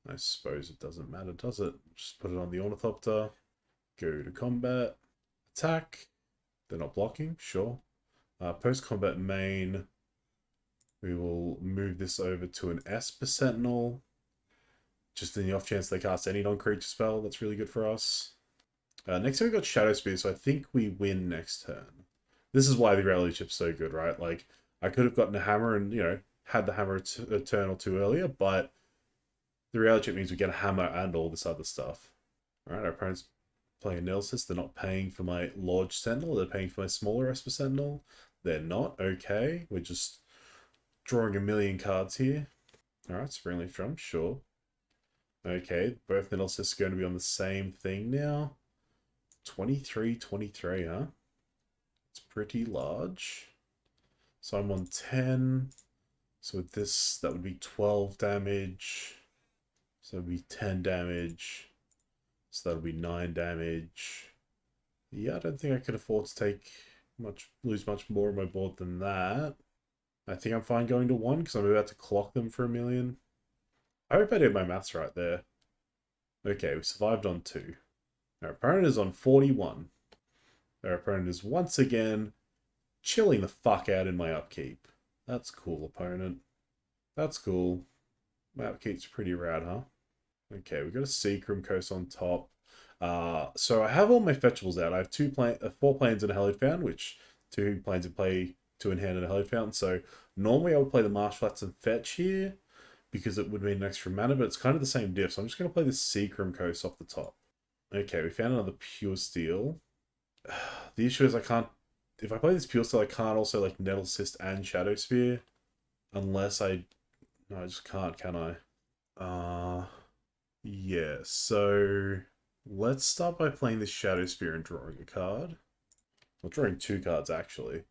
I suppose it doesn't matter, does it? Just put it on the Ornithopter. Go to combat. Attack. They're not blocking, sure. Post-combat main. We will move this over to an Esper Sentinel. Just in the off chance they cast any non-creature spell, that's really good for us. Next turn we got Shadow Spear, so I think we win next turn. This is why the reality chip's so good, right? Like, I could have gotten a hammer and, you know, had the hammer a turn or two earlier, but the reality chip means we get a hammer and all this other stuff. Alright, our opponent's playing Analysis. They're not paying for my large Sentinel, they're paying for my smaller Esper Sentinel. They're not, okay. We're just drawing a million cards here. Alright, Springleaf Drum, sure. Okay, both Analysis are going to be on the same thing now. 23, huh? It's pretty large. So I'm on 10. So with this, that would be 12 damage. So that would be 10 damage. So that would be 9 damage. Yeah, I don't think I could afford to lose much more on my board than that. I think I'm fine going to 1 because I'm about to clock them for a million. I hope I did my maths right there. Okay, we survived on 2. Our opponent is on 41. Our opponent is once again chilling the fuck out in my upkeep. That's cool, opponent. That's cool. My upkeep's pretty rad, huh? Okay, we've got a Seacrum Coast on top. So I have all my fetchables out. I have 4 planes and a Hallowed Fountain, which 2 planes in play, 2 in hand and a Hallowed Fountain. So normally I would play the Marsh Flats and fetch here because it would mean an extra mana, but it's kind of the same diff. So I'm just going to play the Seacrum Coast off the top. Okay, we found another Pure Steel. The issue is I can't... If I play this Pure Steel, I can't also like Nettle Cyst and Shadow Spear. Unless I... No, I just can't, can I? Yeah, so... Let's start by playing this Shadow Spear and drawing a card. Well, drawing 2 cards, actually.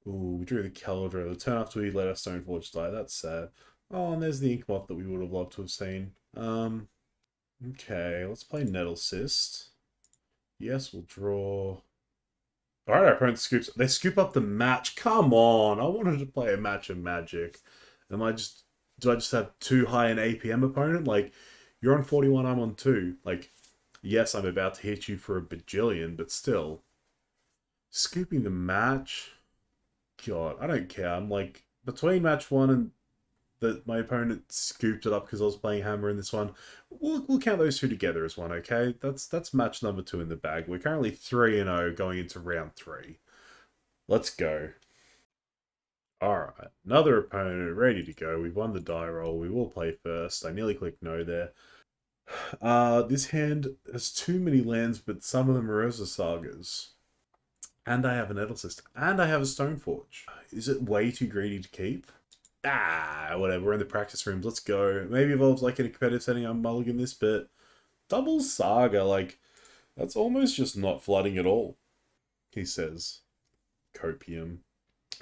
Ooh, we drew the Caldra. The turn after we let our Stoneforge die. That's sad. Oh, and there's the Ink Moth that we would have loved to have seen. Okay, let's play Nettle Cyst. Yes, we'll draw... Alright, our opponent scoops... They scoop up the match. Come on! I wanted to play a match of Magic. Do I just have too high an APM opponent? Like, you're on 41, I'm on 2. Like, yes, I'm about to hit you for a bajillion, but still. Scooping the match? God, I don't care. I'm like, between match 1 and that my opponent scooped it up because I was playing Hammer in this one. We'll count those 2 together as one, okay? That's match number 2 in the bag. We're currently 3-0 going into round 3. Let's go. Alright, another opponent ready to go. We've won the die roll. We will play first. I nearly clicked no there. This hand has too many lands, but some of them are Urza Sagas. And I have an Nettle Cyst. And I have a Stoneforge. Is it way too greedy to keep? Whatever, we're in the practice rooms, let's go. Maybe Evolve's like in a competitive setting, I'm mulligan this, but double Saga, like, that's almost just not flooding at all, he says. Copium.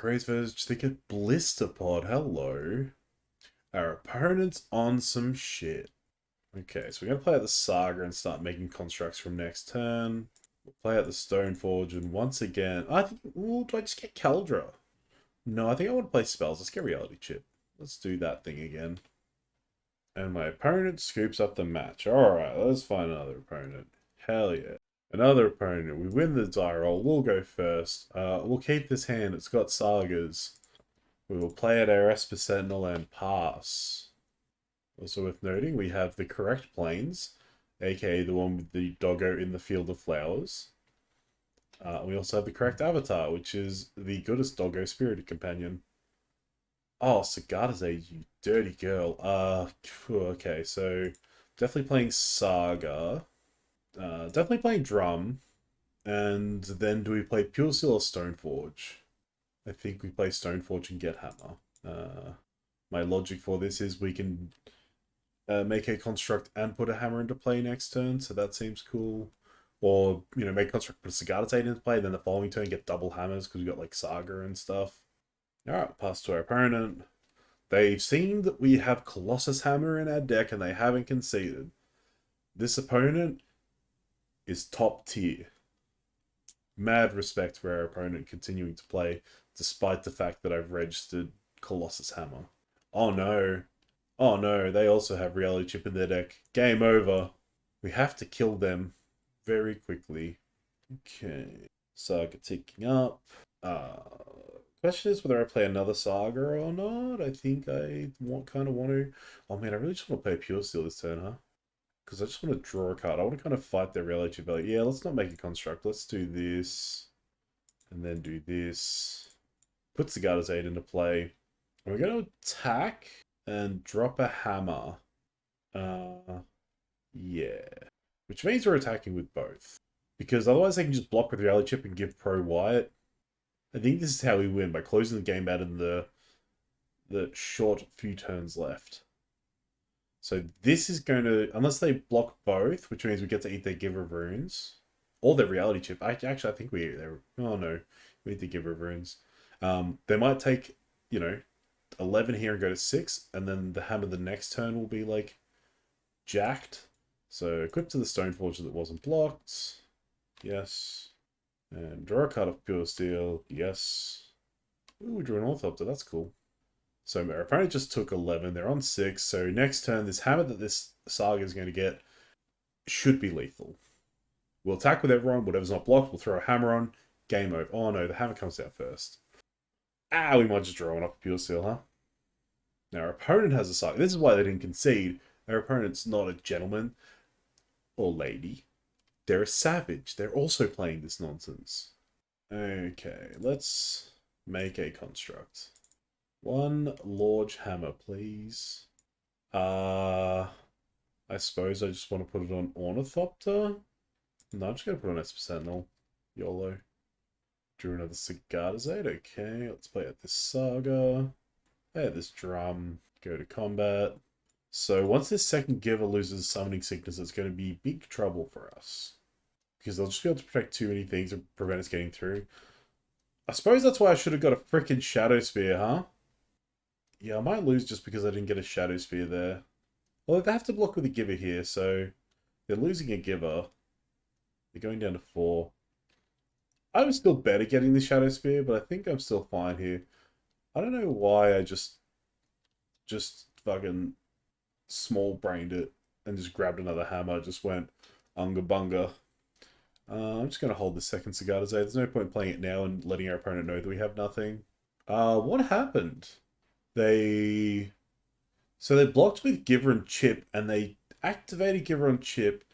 Raise Verge, they get Blister Pod, hello. Our opponent's on some shit. Okay, so we're going to play out the Saga and start making constructs from next turn. We'll play out the Stoneforge, and once again, I think, ooh, do I just get Caldra? No, I think I want to play spells. Let's get Reality Chip. Let's do that thing again. And my opponent scoops up the match. Alright, let's find another opponent. Hell yeah. Another opponent. We win the die roll. We'll go first. We'll keep this hand. It's got Sagas. We will play at our Esper Sentinel and pass. Also worth noting, we have the correct planes, aka the one with the doggo in the Field of Flowers. We also have the correct avatar, which is the goodest doggo spirited companion. Oh, Sagada's Age, you dirty girl. Okay, so definitely playing Saga. Definitely playing Drum. And then do we play Pure Steel or Stoneforge? I think we play Stoneforge and get Hammer. My logic for this is we can make a construct and put a hammer into play next turn, so that seems cool. Or, make a construct, put a Sagada's Aid into play, and then the following turn get double hammers because we've got like Saga and stuff. Alright, pass to our opponent. They've seen that we have Colossus Hammer in our deck and they haven't conceded. This opponent is top tier. Mad respect for our opponent continuing to play, despite the fact that I've registered Colossus Hammer. Oh no. Oh no, they also have Reality Chip in their deck. Game over. We have to kill them very quickly. Okay. Saga ticking up. Question is whether I play another Saga or not. I think I kind of want to. Oh man, I really just want to play a Pure Steel this turn, huh? Because I just want to draw a card. I want to kind of fight their Reality Value. Yeah, let's not make a construct. Let's do this. And then do this. Put Sagada's Aid into play. And we're going to attack and drop a hammer. Yeah. Which means we're attacking with both. Because otherwise they can just block with Reality Chip and give Pro Wyatt. I think this is how we win, by closing the game out in the short few turns left. So this is going to, unless they block both, which means we get to eat their Giver Runes, or their Reality Chip. Actually, I think we eat their, oh no, we eat the Giver Runes. They might take, 11 here and go to 6, and then the hammer the next turn will be like jacked. So equip to the Stoneforge that wasn't blocked. Yes. And draw a card of Pure Steel. Yes. Ooh, we drew an Orthopter. That's cool. So our opponent just took 11. They're on 6. So next turn, this hammer that this Saga is going to get should be lethal. We'll attack with everyone. Whatever's not blocked, we'll throw a hammer on. Game over. Oh no, the hammer comes out first. Ah, we might just draw one off Pure Steel, huh? Now our opponent has a Saga. This is why they didn't concede. Our opponent's not a gentleman or lady. They're a savage. They're also playing this nonsense. Okay, let's make a construct. One large hammer, please. I suppose I just want to put it on Ornithopter. No, I'm just going to put it on Esper Sentinel. YOLO. Drew another Sagada's Aid. Okay, let's play out this Saga. Play out this Drum. Go to combat. So once this second Giver loses Summoning Sickness, it's going to be big trouble for us. Because they'll just be able to protect too many things and prevent us getting through. I suppose that's why I should have got a freaking Shadow Spear, huh? Yeah, I might lose just because I didn't get a Shadow Spear there. Well, they have to block with a Giver here, so they're losing a Giver. They're going down to 4. I was still better getting the Shadow Spear, but I think I'm still fine here. I don't know why I just fucking small-brained it and just grabbed another hammer. Just went unga bunga. I'm just going to hold the second Sagada's Aid. There's no point playing it now and letting our opponent know that we have nothing. What happened? So they blocked with Giver and Chip, and they activated Giver and Chip,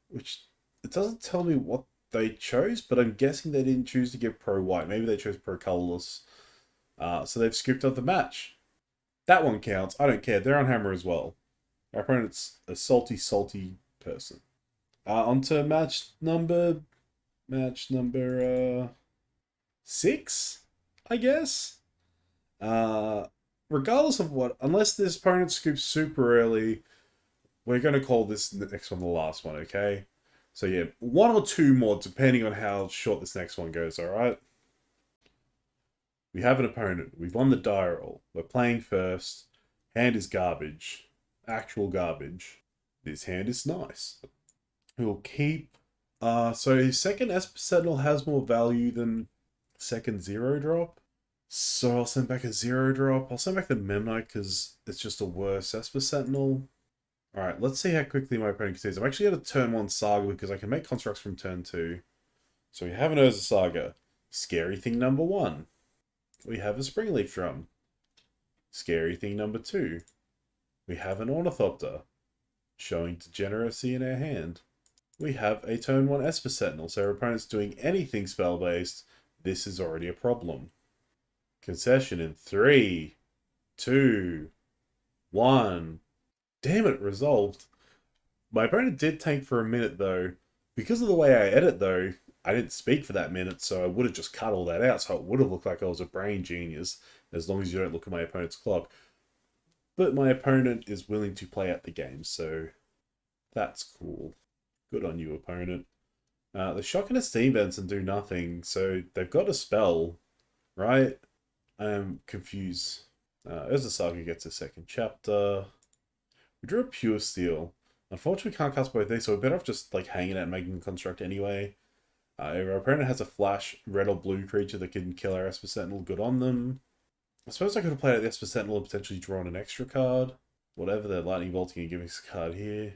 which it doesn't tell me what they chose, but I'm guessing they didn't choose to give Pro White. Maybe they chose Pro Colorless. So they've skipped up the match. That one counts. I don't care. They're on hammer as well. Our opponent's a salty, salty person. On to match number 6, I guess. Regardless of what, unless this opponent scoops super early, we're going to call this next one the last one, okay? So yeah, 1 or 2 more, depending on how short this next one goes, alright? We have an opponent. We've won the die roll. We're playing first. Hand is garbage. Actual garbage. This hand is nice. We'll keep... so his second Esper Sentinel has more value than second 0-drop. So I'll send back a 0-drop. I'll send back the Memnite because it's just a worse Esper Sentinel. Alright, let's see how quickly my opponent concedes. I'm actually going to turn 1 Saga because I can make constructs from turn 2. So we have an Urza Saga. Scary thing number 1. We have a Springleaf Drum. Scary thing number 2. We have an Ornithopter. Showing degeneracy in our hand. We have a turn 1 Esper Sentinel, so our opponent's doing anything spell-based. This is already a problem. Concession in 3, 2, 1. Damn it, resolved. My opponent did tank for a minute though. Because of the way I edit though, I didn't speak for that minute, so I would have just cut all that out, so it would have looked like I was a brain genius, as long as you don't look at my opponent's clock. But my opponent is willing to play out the game, so that's cool. Good on you, opponent. The shock and esteem vents and do nothing, so they've got a spell, right? I'm confused. Urza Saga gets a second chapter. We drew a pure steel. Unfortunately, we can't cast both these, so we're better off just like hanging out and making a construct anyway. If our opponent has a flash red or blue creature that can kill our Esper Sentinel, good on them. I suppose I could have played out the Esper Sentinel and potentially drawn an extra card. Whatever, they're lightning bolting and giving us a card here.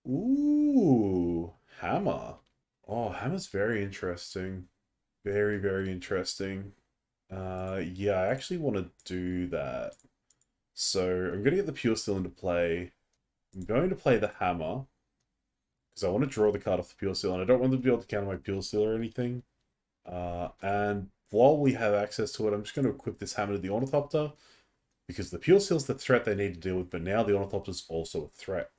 Ooh, Hammer. Oh, Hammer's very interesting. Very, very interesting. Yeah, I actually want to do that. So I'm going to get the Pure Steel into play. I'm going to play the Hammer, because I want to draw the card off the Pure Steel, and I don't want them to be able to counter my Pure Steel or anything. And while we have access to it, I'm just going to equip this Hammer to the Ornithopter, because the Pure Steel's the threat they need to deal with, but now the Ornithopter's also a threat.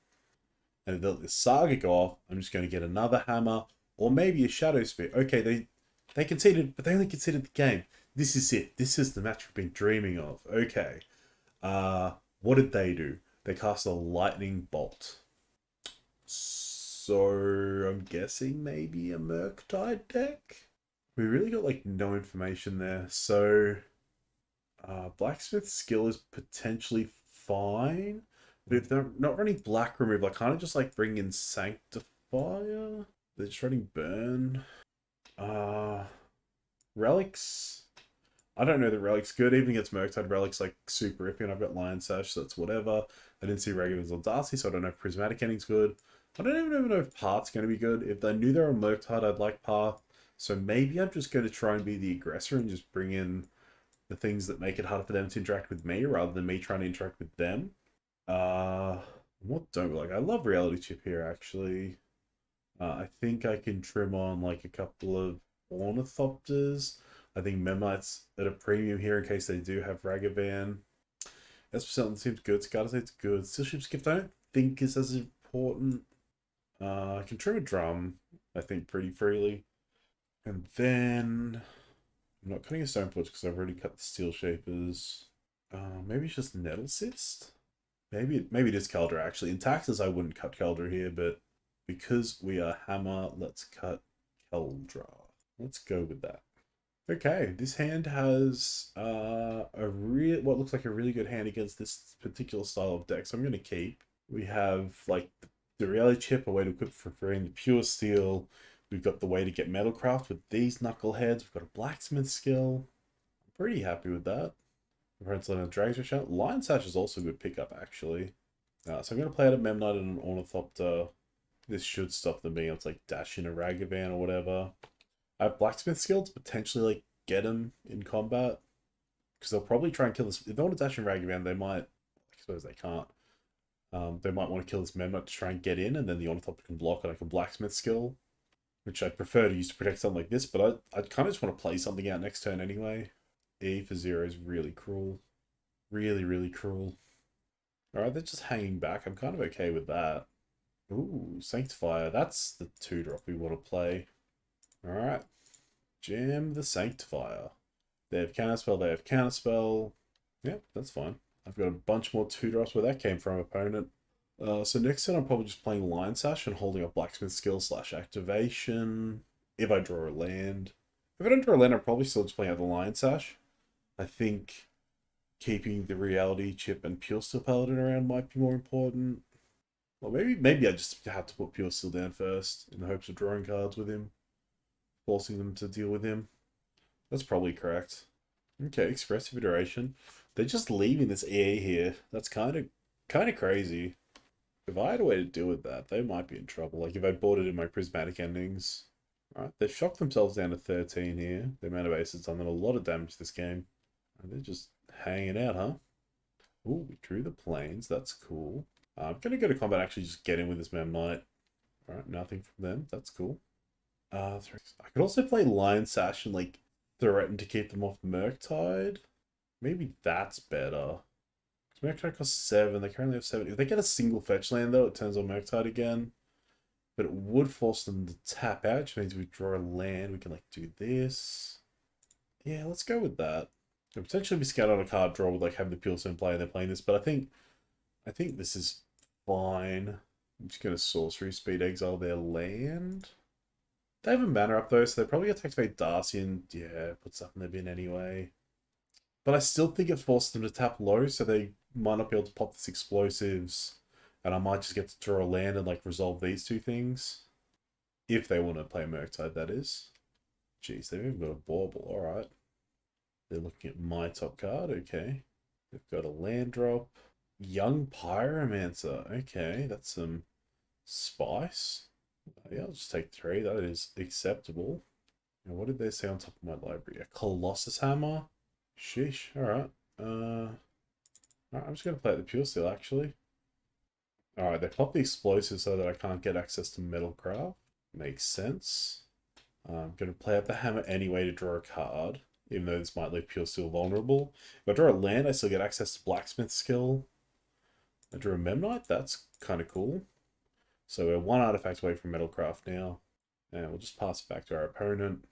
And if they let the Saga go off, I'm just going to get another Hammer, or maybe a Shadow Spear. Okay, they conceded, but they only conceded the game. This is it. This is the match we've been dreaming of. Okay. What did they do? They cast a Lightning Bolt. So I'm guessing maybe a Murktide deck? We really got like no information there. So Blacksmith's skill is potentially fine. But if they're not running Black Removal, I kind of just like bring in Sanctifier. They're just running Burn. Relics. I don't know that Relic's good. Even against Murktide, Relic's like super iffy, and I've got Lion Sash, so that's whatever. I didn't see Ragavans on Darcy, so I don't know if Prismatic Ending's good. I don't even know if Path's going to be good. If I knew they were Murktide, I'd like Path. So maybe I'm just going to try and be the aggressor and just bring in the things that make it harder for them to interact with me, rather than me trying to interact with them. What don't we like? I love Reality Chip here, actually. I think I can trim on like a couple of Ornithopters. I think Memnite's at a premium here in case they do have Ragavan. Esper seems good. Scartase's good. Steel Ship's Gift I don't think is as important. I can trim a drum, I think, pretty freely. And then I'm not cutting a Stone Forge because I've already cut the Steel Shapers. Maybe it's just Nettle Cyst? Maybe it is Keldra, actually. In taxes, I wouldn't cut Keldra here, but because we are Hammer, let's cut Keldra. Let's go with that. Okay, this hand has what looks like a really good hand against this particular style of deck, so I'm going to keep. We have like the Reality Chip, a way to equip for free, and the Pure Steel. We've got the way to get Metalcraft with these Knuckleheads. We've got a Blacksmith skill. I'm pretty happy with that. Apparently, a Drag's Shout. Lion Sash is also a good pickup, actually. So I'm going to play out a Memnite and an Ornithopter. This should stop them being able to like dash in a Ragavan or whatever. I have Blacksmith skill to potentially like get him in combat, because they'll probably try and kill this. If they want to dash in Ragavan, they might. I suppose they can't. They might want to kill this Memnite to try and get in, and then the Ornithopter can block it like a Blacksmith skill, which I'd prefer to use to protect something like this. But I kind of just want to play something out next turn anyway. E for 0 is really cruel, really really cruel. All right, they're just hanging back. I'm kind of okay with that. Ooh, Sanctifier. That's the 2-drop we want to play. Alright. Jam the Sanctifier. They have Counterspell, they have Counterspell. Yep, that's fine. I've got a bunch more 2-drops where that came from, opponent. So next turn I'm probably just playing Lion Sash and holding up Blacksmith skill / activation. If I draw a land. If I don't draw a land, I'm probably still just playing out the Lion Sash. I think keeping the Reality Chip and Pure Steel Paladin around might be more important. Well, maybe I just have to put Pure Steel down first in the hopes of drawing cards with him, forcing them to deal with him. That's probably correct. Okay, Expressive Iteration. They're just leaving this EA here. That's kind of crazy. If I had a way to deal with that, they might be in trouble. Like if I bought it in my Prismatic Endings. Alright, they've shocked themselves down to 13 here. The amount of aces done them a lot of damage this game. And they're just hanging out, huh? Ooh, we drew the planes. That's cool. I'm going to go to combat and actually just get in with this Memnite. Alright, nothing from them. That's cool. I could also play Lion Sash and like threaten to keep them off Murktide. Maybe that's better. Because Murktide costs 7. They currently have 7. If they get a single fetch land though, it turns on Murktide again. But it would force them to tap out, which means we draw a land. We can like do this. Yeah, let's go with that. Could potentially be scared on a card draw with like having the Pulse in play and they're playing this, but I think this is fine. I'm just gonna sorcery speed exile their land. They have a mana up though, so they're probably gonna activate Darcy and yeah, put stuff in their bin anyway. But I still think it forced them to tap low, so they might not be able to pop this explosives. And I might just get to draw a land and like resolve these two things. If they want to play Murktide, that is. Jeez, they've even got a bauble, alright. They're looking at my top card, okay. They've got a land drop. Young Pyromancer, okay, that's some spice. Yeah, I'll just take 3, that is acceptable. Now, what did they say on top of my library? A Colossus Hammer? Sheesh, alright. Alright, I'm just going to play at the Pure Steel, actually. Alright, they pop the explosives so that I can't get access to Metalcraft. Makes sense. I'm going to play out the hammer anyway to draw a card, even though this might leave Pure Steel vulnerable. If I draw a land, I still get access to Blacksmith skill. I drew a Memnite, that's kind of cool. So we're 1 artifact away from Metalcraft now. And we'll just pass it back to our opponent.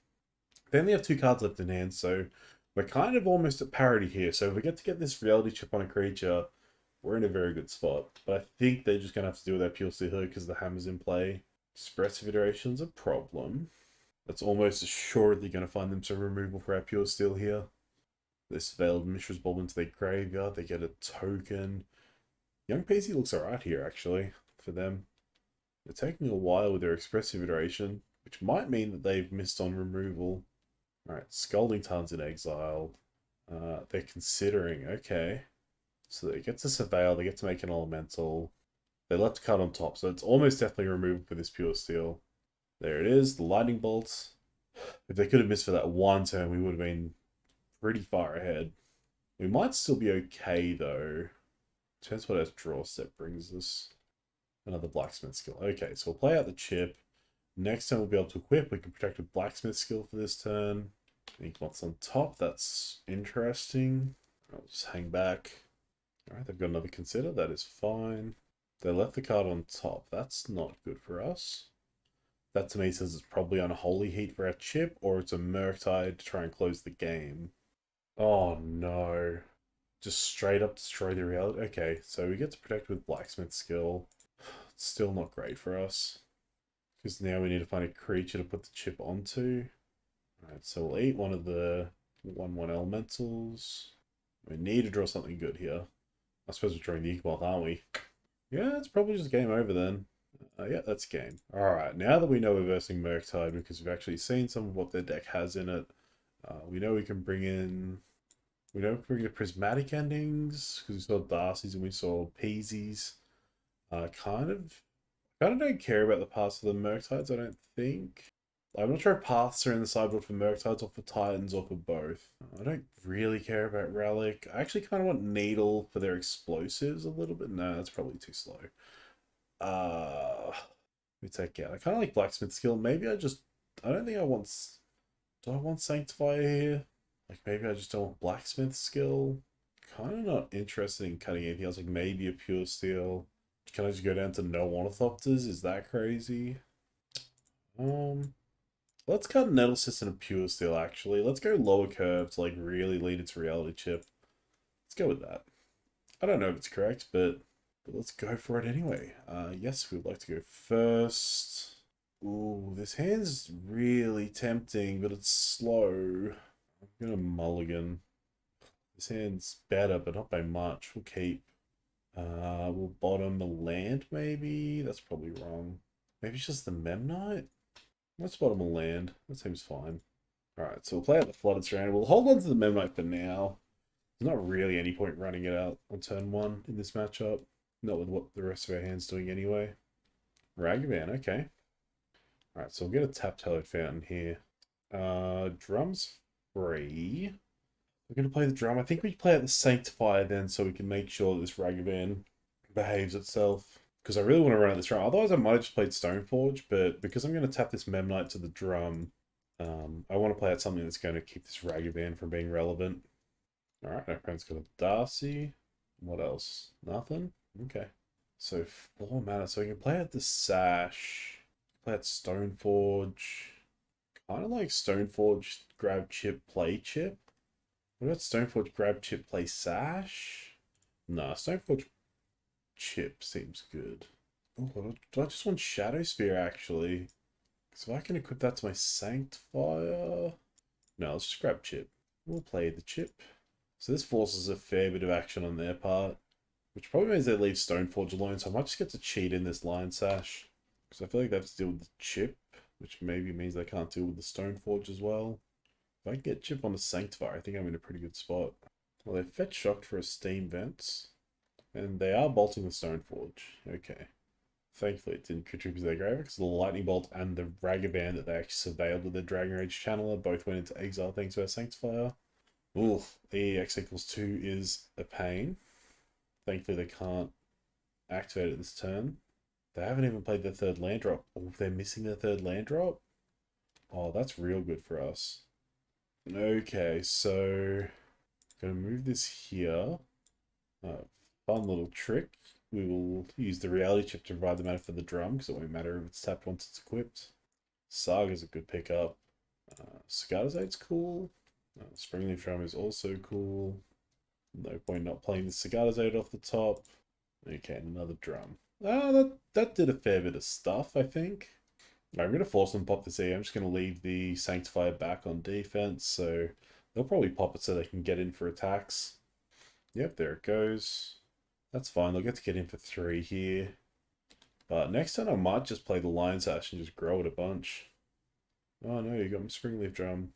They only have 2 cards left in hand, so we're kind of almost at parity here. So if we get this reality chip on a creature, we're in a very good spot. But I think they're just going to have to deal with that Pure Steel here because the hammer's in play. Expressive Iteration's a problem. That's almost assuredly going to find them some removal for our Pure Steel here. This Veiled Mishra's Bulb into their graveyard. They get a token. Young PC looks alright here, actually, for them. They're taking a while with their Expressive Iteration, which might mean that they've missed on removal. Alright, Scalding Tarn's in exile. They're considering, okay. So they get to Surveil, they get to make an Elemental. They left a card on top, so it's almost definitely removed for this Pure Steel. There it is, the Lightning Bolt. If they could have missed for that one turn, we would have been pretty far ahead. We might still be okay, though. Depends what our draw step brings us. Another Blacksmith skill. Okay, so we'll play out the chip. Next turn we'll be able to equip. We can protect with Blacksmith skill for this turn. Inkmoth's on top. That's interesting. I'll just hang back. Alright, they've got another Consider. That is fine. They left the card on top. That's not good for us. That to me says it's probably Unholy Heat for our chip, or it's a Murktide to try and close the game. Oh no. Just straight up destroy the reality. Okay, so we get to protect with Blacksmith skill. It's still not great for us. Because now we need to find a creature to put the chip onto. Alright, so we'll eat one of the 1/1 elementals. We need to draw something good here. I suppose we're drawing the Inkmoth, aren't we? Yeah, it's probably just game over then. Yeah, that's game. Alright, now that we know we're versing Murktide, because we've actually seen some of what their deck has in it, we know we can bring in... We know we can bring in Prismatic Endings, because we saw Darcy's and we saw Peasy's. Kind of don't care about the paths of the Murktides, I don't think. I'm not sure if paths are in the sideboard for Murktides or for Titans or for both. I don't really care about Relic. I actually kind of want Needle for their explosives a little bit. No, that's probably too slow. Let me take out. I kind of like Blacksmith skill. Maybe I don't think I want... Do I want Sanctify here? Like, maybe I just don't want Blacksmith skill. Kind of not interested in cutting anything else. Like, maybe a Pure Steel. Can I just go down to no Ornithopters? Is that crazy? Let's cut Nettlecyst and a Pure Steel, actually. Let's go lower curve to, like, really lead its reality chip. Let's go with that. I don't know if it's correct, but let's go for it anyway. Yes, we'd like to go first. Ooh, this hand's really tempting, but it's slow. I'm gonna mulligan. This hand's better, but not by much. We'll keep. We'll bottom the land, maybe? That's probably wrong. Maybe it's just the Memnite? Let's bottom a land. That seems fine. Alright, so we'll play out the Flooded Strand. We'll hold on to the Memnite for now. There's not really any point running it out on turn 1 in this matchup. Not with what the rest of our hand's doing anyway. Ragavan, okay. Alright, so we'll get a tapped Hallowed Fountain here. Drum's free. We're going to play the drum. I think we play out the Sanctifier then so we can make sure that this Ragavan behaves itself. Because I really want to run out this drum. Otherwise I might have just played Stoneforge, but because I'm going to tap this Memnite to the drum, I want to play out something that's going to keep this Ragavan from being relevant. Alright, our friend's got a Darcy. What else? Nothing? Okay. So 4 mana. So we can play out the Sash. Play at Stoneforge. Kind of like Stoneforge, grab chip, play chip. What about Stoneforge, grab chip, play sash? Nah, Stoneforge chip seems good. Oh, do I just want Shadow Spear actually? Because if I can equip that to my Sanctifier. No, let's just grab chip. We'll play the chip. So this forces a fair bit of action on their part. Which probably means they leave Stoneforge alone, so I might just get to cheat in this Lion Sash. Because I feel like they have to deal with the chip, which maybe means they can't deal with the Stoneforge as well. If I can get chip on the Sanctifier, I think I'm in a pretty good spot. Well, they fetch shocked for a Steam Vents. And they are bolting the Stoneforge. Okay. Thankfully it didn't contribute to their grave, because the Lightning Bolt and the Ragavan that they actually surveilled with the Dragon Rage Channeler both went into exile thanks to our Sanctifier. Ooh, EX equals 2 is a pain. Thankfully they can't activate it this turn. They haven't even played their third land drop. Oh, they're missing their third land drop? Oh, that's real good for us. Okay, so gonna move this here. Fun little trick. We will use the reality chip to provide the mana for the drum, because it won't matter if it's tapped once it's equipped. Saga's a good pickup. Sagada's cool. Springleaf Drum is also cool. No point not playing the Sagada's off the top. Okay, another drum. That did a fair bit of stuff, I think. I'm going to force them to pop this E. I'm just going to leave the Sanctifier back on defense, so they'll probably pop it so they can get in for attacks. Yep, there it goes. That's fine, they'll get in for 3 here. But next turn I might just play the Lion Sash and just grow it a bunch. Oh no, you got my Springleaf Drum.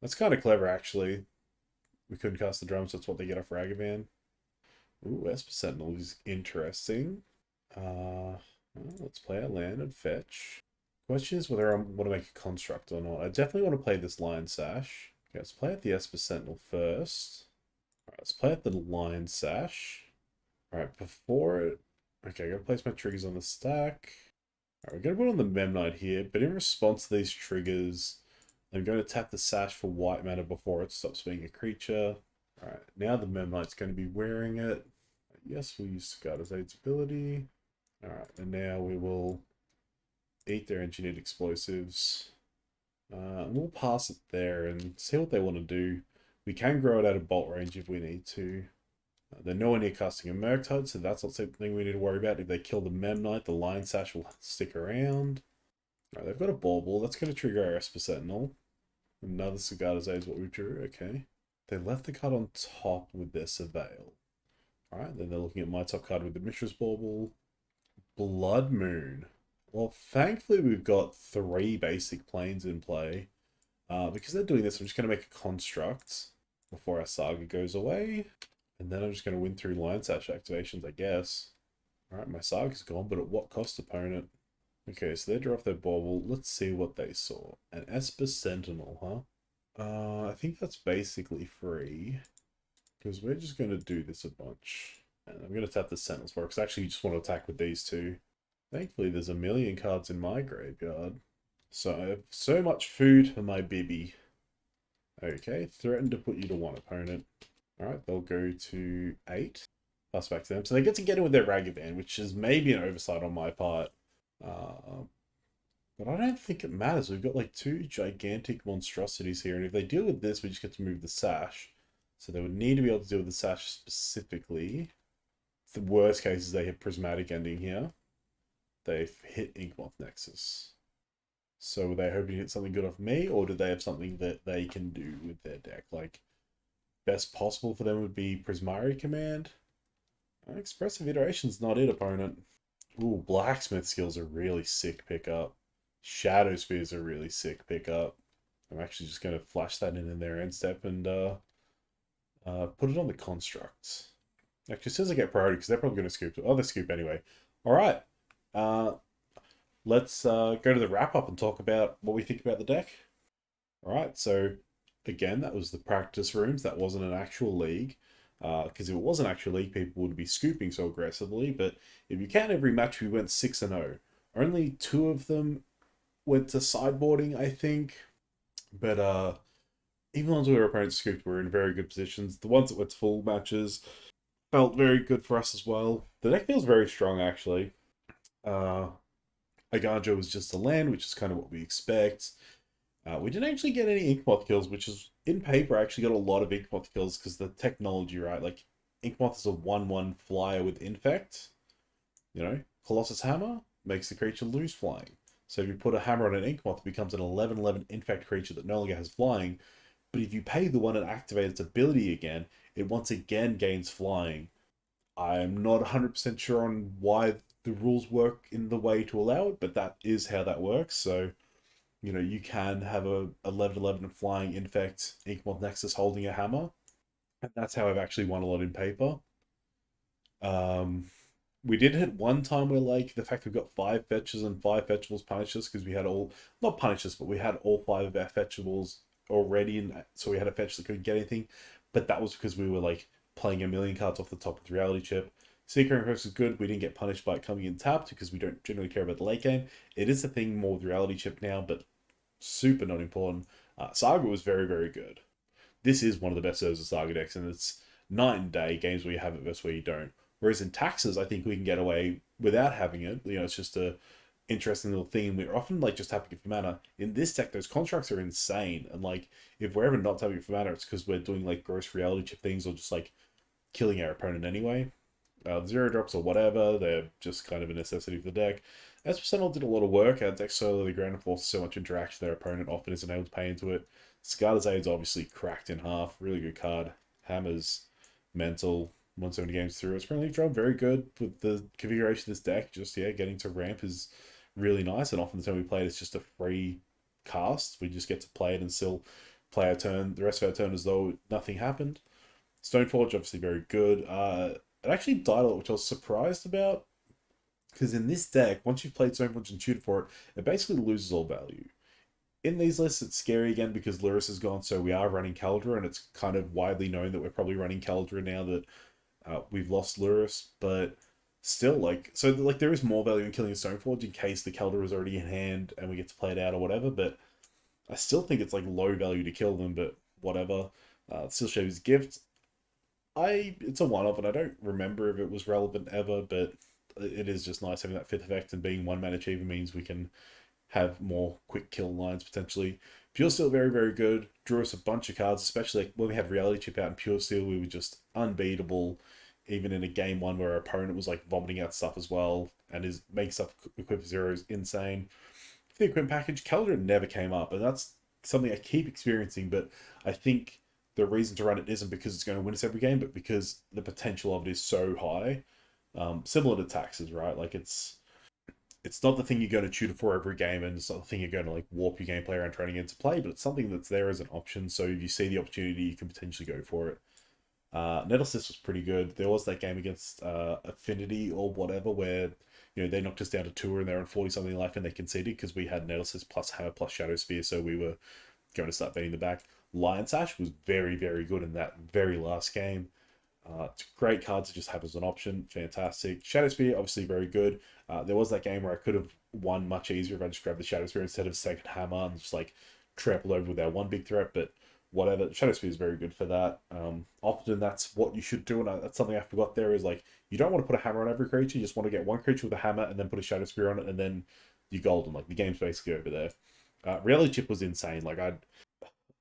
That's kind of clever, actually. We couldn't cast the drum, so that's what they get off Ragavan. Ooh, Esper Sentinel is interesting. Well, let's play our land and fetch. Question is whether I want to make a construct or not. I definitely want to play this Lion Sash. Okay, let's play at the Esper Sentinel first. Alright, let's play at the Lion Sash. Alright, before it... Okay, I gotta place my triggers on the stack. Alright, we're gonna put on the Memnite here, but in response to these triggers, I'm going to tap the Sash for white mana before it stops being a creature. Alright, now the Memnite's going to be wearing it. Yes, we'll use Sagada's ability. Alright, and now we will eat their engineered explosives. And we'll pass it there and see what they want to do. We can grow it out of bolt range if we need to. They're nowhere near casting a Murktide, so that's not something we need to worry about. If they kill the Memnite, the Lion Sash will stick around. Alright, they've got a Bauble. That's going to trigger our Esper Sentinel. Another Sagada's is what we drew. Okay. They left the card on top with their Surveil. Alright, then they're looking at my top card with the Mishra's Bauble. Blood Moon. Well, thankfully we've got 3 basic planes in play. Because they're doing this, I'm just going to make a construct before our Saga goes away. And then I'm just going to win through Lion Sash activations, I guess. Alright, my Saga's gone, but at what cost, opponent? Okay, so they draw off their Bauble. Let's see what they saw. An Esper Sentinel, huh? I think that's basically free. Because we're just going to do this a bunch. And I'm going to tap the Sentinels for it, because I actually just want to attack with these 2. Thankfully, there's a million cards in my graveyard. So I have so much food for my Bibi. Okay, threaten to put you to 1, opponent. Alright, they'll go to 8. Pass back to them. So they get in with their Ragavan, which is maybe an oversight on my part. But I don't think it matters. We've got like 2 gigantic monstrosities here, and if they deal with this, we just get to move the Sash. So they would need to be able to deal with the Sash specifically. The worst case is they hit Prismatic Ending here. They've hit Inkmoth Nexus. So were they hoping to hit something good off me, or do they have something that they can do with their deck? Like, best possible for them would be Prismari Command. Expressive Iteration's not it, opponent. Ooh, Blacksmith Skill's a really sick pickup. Shadow Spear's a really sick pickup. I'm actually just going to flash that in their end step and put it on the constructs. Actually, as soon as I get priority, because they're probably going to scoop. Oh, they scoop anyway. Alright. Let's go to the wrap-up and talk about what we think about the deck. Alright, so again, that was the practice rooms. That wasn't an actual league. Because if it was an actual league, people would be scooping so aggressively. But if you count every match, we went 6-0. Only 2 of them went to sideboarding, I think. But even the ones where our opponents scooped were in very good positions. The ones that went to full matches felt very good for us as well. The deck feels very strong, actually. Aganjo was just a land, which is kind of what we expect. We didn't actually get any Inkmoth kills, which is in paper. I actually got a lot of Inkmoth kills because the technology, right? Like Inkmoth is a 1/1 flyer with Infect. You know, Colossus Hammer makes the creature lose flying. So if you put a hammer on an Inkmoth, it becomes an 11/11 Infect creature that no longer has flying. But if you pay the one and activate its ability again, it once again gains flying. I'm not 100% sure on why the rules work in the way to allow it, but that is how that works. So, you can have a 11/11 flying infect Inkmoth Nexus holding a hammer. And that's how I've actually won a lot in paper. Um, we did hit one time where like the fact we've got five fetches and five fetchables punish us because we had all not punish us, but we had all five of our fetchables already, and so we had a fetch that couldn't get anything. But that was because we were like playing a million cards off the top of the reality chip. Secret Request is good. We didn't get punished by it coming in tapped because we don't generally care about the late game. It is a thing more with reality chip now, but super not important. Saga was very, very good. This is one of the best Urza Saga decks, and it's night and day games where you have it versus where you don't. Whereas in taxes, I think we can get away without having it. It's just a interesting little thing. We're often like just tapping it for mana. In this deck, those constructs are insane, and like if we're ever not tapping it for mana, it's because we're doing like gross reality chip things or just like killing our opponent anyway. Zero drops or whatever, they're just kind of a necessity for the deck. As Sentinel did a lot of work, our deck slowly ground and forced so much interaction their opponent often isn't able to pay into it. Scarlet's Aid's obviously cracked in half, really good card. Hammer's mental, 170 games through. It's currently drawn very good with the configuration of this deck. Just getting to ramp is really nice, and often the time we play it, it's just a free cast. We just get to play it and still play our turn, the rest of our turn as though nothing happened. Stoneforge, obviously very good. It actually died a lot, which I was surprised about. Because in this deck, once you've played Stoneforge and tutored for it, it basically loses all value. In these lists, it's scary again because Lurrus is gone, so we are running Caldra, and it's kind of widely known that we're probably running Caldra now that we've lost Lurrus. But still, there is more value in killing a Stoneforge in case the Caldra is already in hand and we get to play it out or whatever. But I still think it's like low value to kill them, but whatever. Still shows gift. It's a one-off, and I don't remember if it was relevant ever, but it is just nice having that fifth effect, and being one man achiever means we can have more quick kill lines potentially. Pure Steel very, very good. Drew us a bunch of cards, especially like when we had Reality Chip out in Pure Steel, we were just unbeatable. Even in a game one where our opponent was like vomiting out stuff as well, and is making stuff equip zeros insane. For the equipment package, Calendar never came up, and that's something I keep experiencing, but I think the reason to run it isn't because it's going to win us every game, but because the potential of it is so high. Similar to taxes, right? Like it's not the thing you're going to tutor for every game, and it's not the thing you're going to like warp your gameplay around trying to get into play, but it's something that's there as an option. So if you see the opportunity, you can potentially go for it. Nettlesis was pretty good. There was that game against Affinity or whatever where they knocked us down to 2 and they're on 40 something life and they conceded because we had Nettlesis plus Hammer plus Shadow Spear, so we were going to start betting the back. Lion Sash was very, very good in that very last game. It's a great card to just have as an option. Fantastic. Shadow Spear, obviously very good. There was that game where I could have won much easier if I just grabbed the Shadow Spear instead of second Hammer and just like trample over with our one big threat, but whatever. Shadow Spear is very good for that. Often that's what you should do, and that's something I forgot there is like, you don't want to put a hammer on every creature, you just want to get one creature with a hammer and then put a Shadow Spear on it, and then you're golden. Like, the game's basically over there. Reality Chip was insane. Like,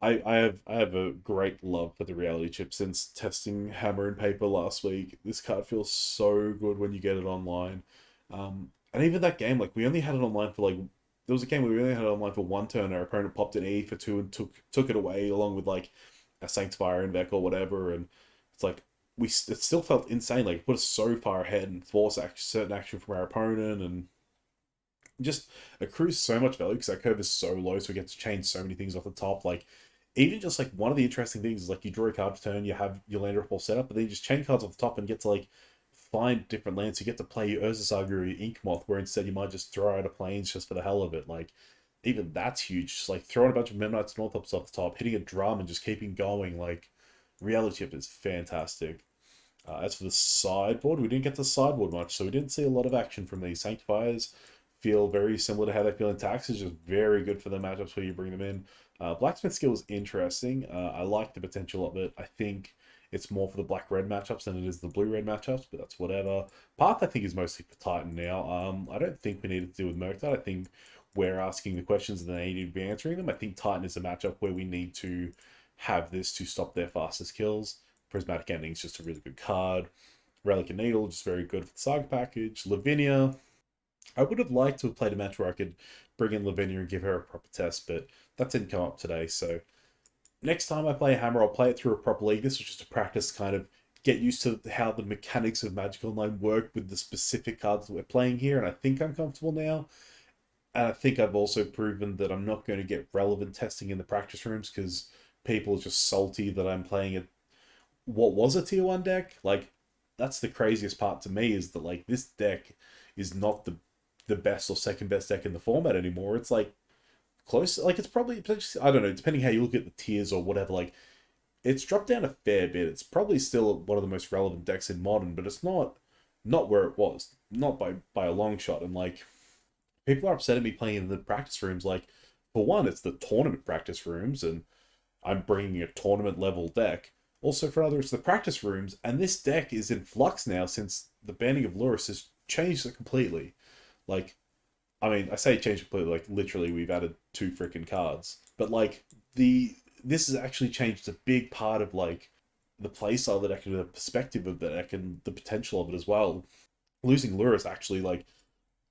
I have a great love for the reality chip since testing Hammer and Paper last week. This card feels so good when you get it online. And even that game, like we only had it online for like there was a game where we only had it online for one turn. Our opponent popped an E for 2 and took it away along with like a Sanctifier and Vec or whatever. And it's like it still felt insane. Like it put us so far ahead and forced certain action from our opponent and just accrues so much value because our curve is so low, so we get to change so many things off the top. Like even just like one of the interesting things is like you draw a card per turn, you have your land report set up, but then you just chain cards off the top and get to like find different lands. You get to play your Urza Saga or your Inkmoth, where instead you might just throw out a plains just for the hell of it. Like even that's huge. Just like throwing a bunch of Memnites North Ups off the top, hitting a drum and just keeping going. Like Reality Chip is fantastic. As for the sideboard, we didn't get to sideboard much, so we didn't see a lot of action from these. Sanctifiers feel very similar to how they feel in taxes, just very good for the matchups where you bring them in. Blacksmith skill is interesting. I like the potential of it. I think it's more for the black-red matchups than it is the blue-red matchups, but that's whatever. Path, I think, is mostly for Titan now. I don't think we need to deal with Murktide. I think we're asking the questions and they need to be answering them. I think Titan is a matchup where we need to have this to stop their fastest kills. Prismatic Ending is just a really good card. Relic and Needle, just very good for the Saga package. Lavinia, I would have liked to have played a match where I could bring in Lavinia and give her a proper test, but that didn't come up today. So next time I play a Hammer, I'll play it through a proper league. This was just a practice, kind of get used to how the mechanics of Magic Online work with the specific cards that we're playing here, and I think I'm comfortable now. And I think I've also proven that I'm not going to get relevant testing in the practice rooms because people are just salty that I'm playing a what was a tier 1 deck. Like, that's the craziest part to me, is that like this deck is not the best or second best deck in the format anymore. It's like close, like it's probably, I don't know, depending how you look at the tiers or whatever, like it's dropped down a fair bit. It's probably still one of the most relevant decks in Modern, but it's not where it was, not by a long shot. And like, people are upset at me playing in the practice rooms. Like, for one, it's the tournament practice rooms, and I'm bringing a tournament level deck. Also, for others, the practice rooms, and this deck is in flux now since the banning of Lurrus has changed it completely. Like, I mean, I say changed completely, like literally we've added 2 freaking cards. But like this has actually changed a big part of like the playstyle of the deck and the perspective of the deck and the potential of it as well. Losing Lurrus actually, like,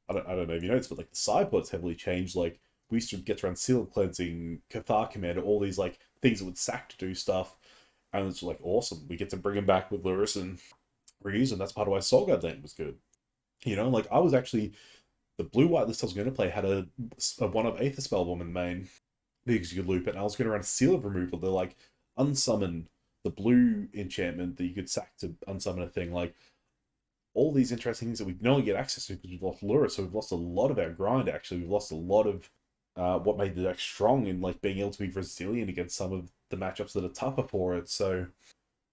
I don't know if you noticed, but like the sideboard's heavily changed. Like, we used to get around Seal Cleansing, Cathar Commander, all these like things that would sack to do stuff. And it's like awesome. We get to bring him back with Lurrus and reuse him. That's part of why Saga Lane was good. You know, like I was actually the blue white list I was going to play had a one of Aether Spellbomb in main because you could loop it. And I was going to run a Seal of Removal. They're like unsummon the blue enchantment that you could sack to unsummon a thing. Like all these interesting things that we can only get access to because we've lost Lurrus. So we've lost a lot of our grind. Actually, we've lost a lot of what made the deck strong in like being able to be resilient against some of the matchups that are tougher for it. So,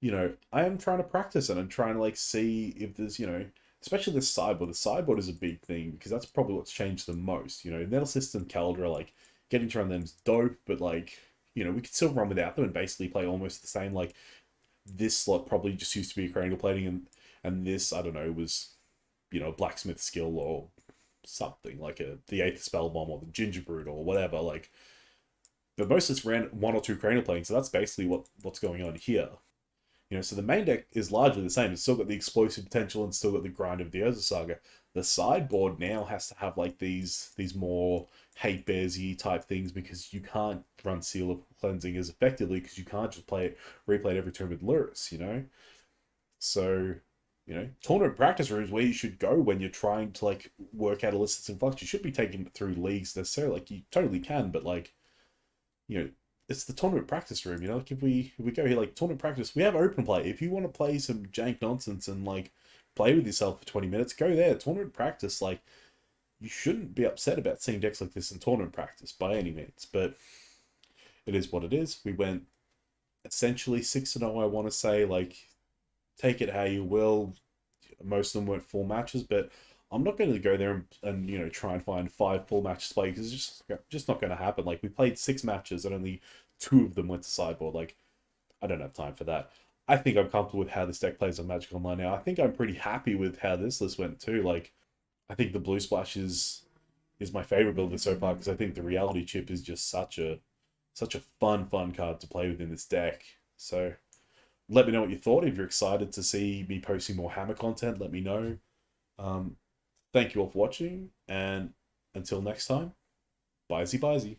you know, I am trying to practice and I'm trying to like see if there's, you know, especially the sideboard. The sideboard is a big thing because that's probably what's changed the most. You know, Nettle System, Caldra, like getting to run them's dope, but like, you know, we could still run without them and basically play almost the same. Like this slot probably just used to be a cranial plating and this, I don't know, was, you know, blacksmith skill or something like the Eighth Spell Bomb or the Ginger Brood or whatever. Like, but most of us ran 1 or 2 cranial plating, so that's basically what's going on here. You know, so the main deck is largely the same. It's still got the explosive potential and still got the grind of the Urza Saga. The sideboard now has to have like these more hate bearsy type things because you can't run Seal of Cleansing as effectively because you can't just replay it every turn with Lurrus, you know? So, you know, tournament practice rooms where you should go when you're trying to like work out a list that's in flux. You should be taking it through leagues necessarily. Like you totally can, but like, you know, it's the tournament practice room, you know, like if we go here, like tournament practice, we have open play. If you want to play some jank nonsense and like play with yourself for 20 minutes, go there. Tournament practice, like you shouldn't be upset about seeing decks like this in tournament practice by any means, but it is what it is. We went essentially 6-0, I want to say, like take it how you will. Most of them weren't full matches, but I'm not going to go there and you know try and find 5 full matches to play because it's just not going to happen. Like we played 6 matches and only 2 of them went to sideboard. Like I don't have time for that. I think I'm comfortable with how this deck plays on Magic Online now. I think I'm pretty happy with how this list went too. Like I think the Blue Splash is my favorite builder so far because I think the Reality Chip is just such a fun card to play with in this deck. So let me know what you thought. If you're excited to see me posting more Hammer content, let me know. Thank you all for watching, and until next time, bye-zy.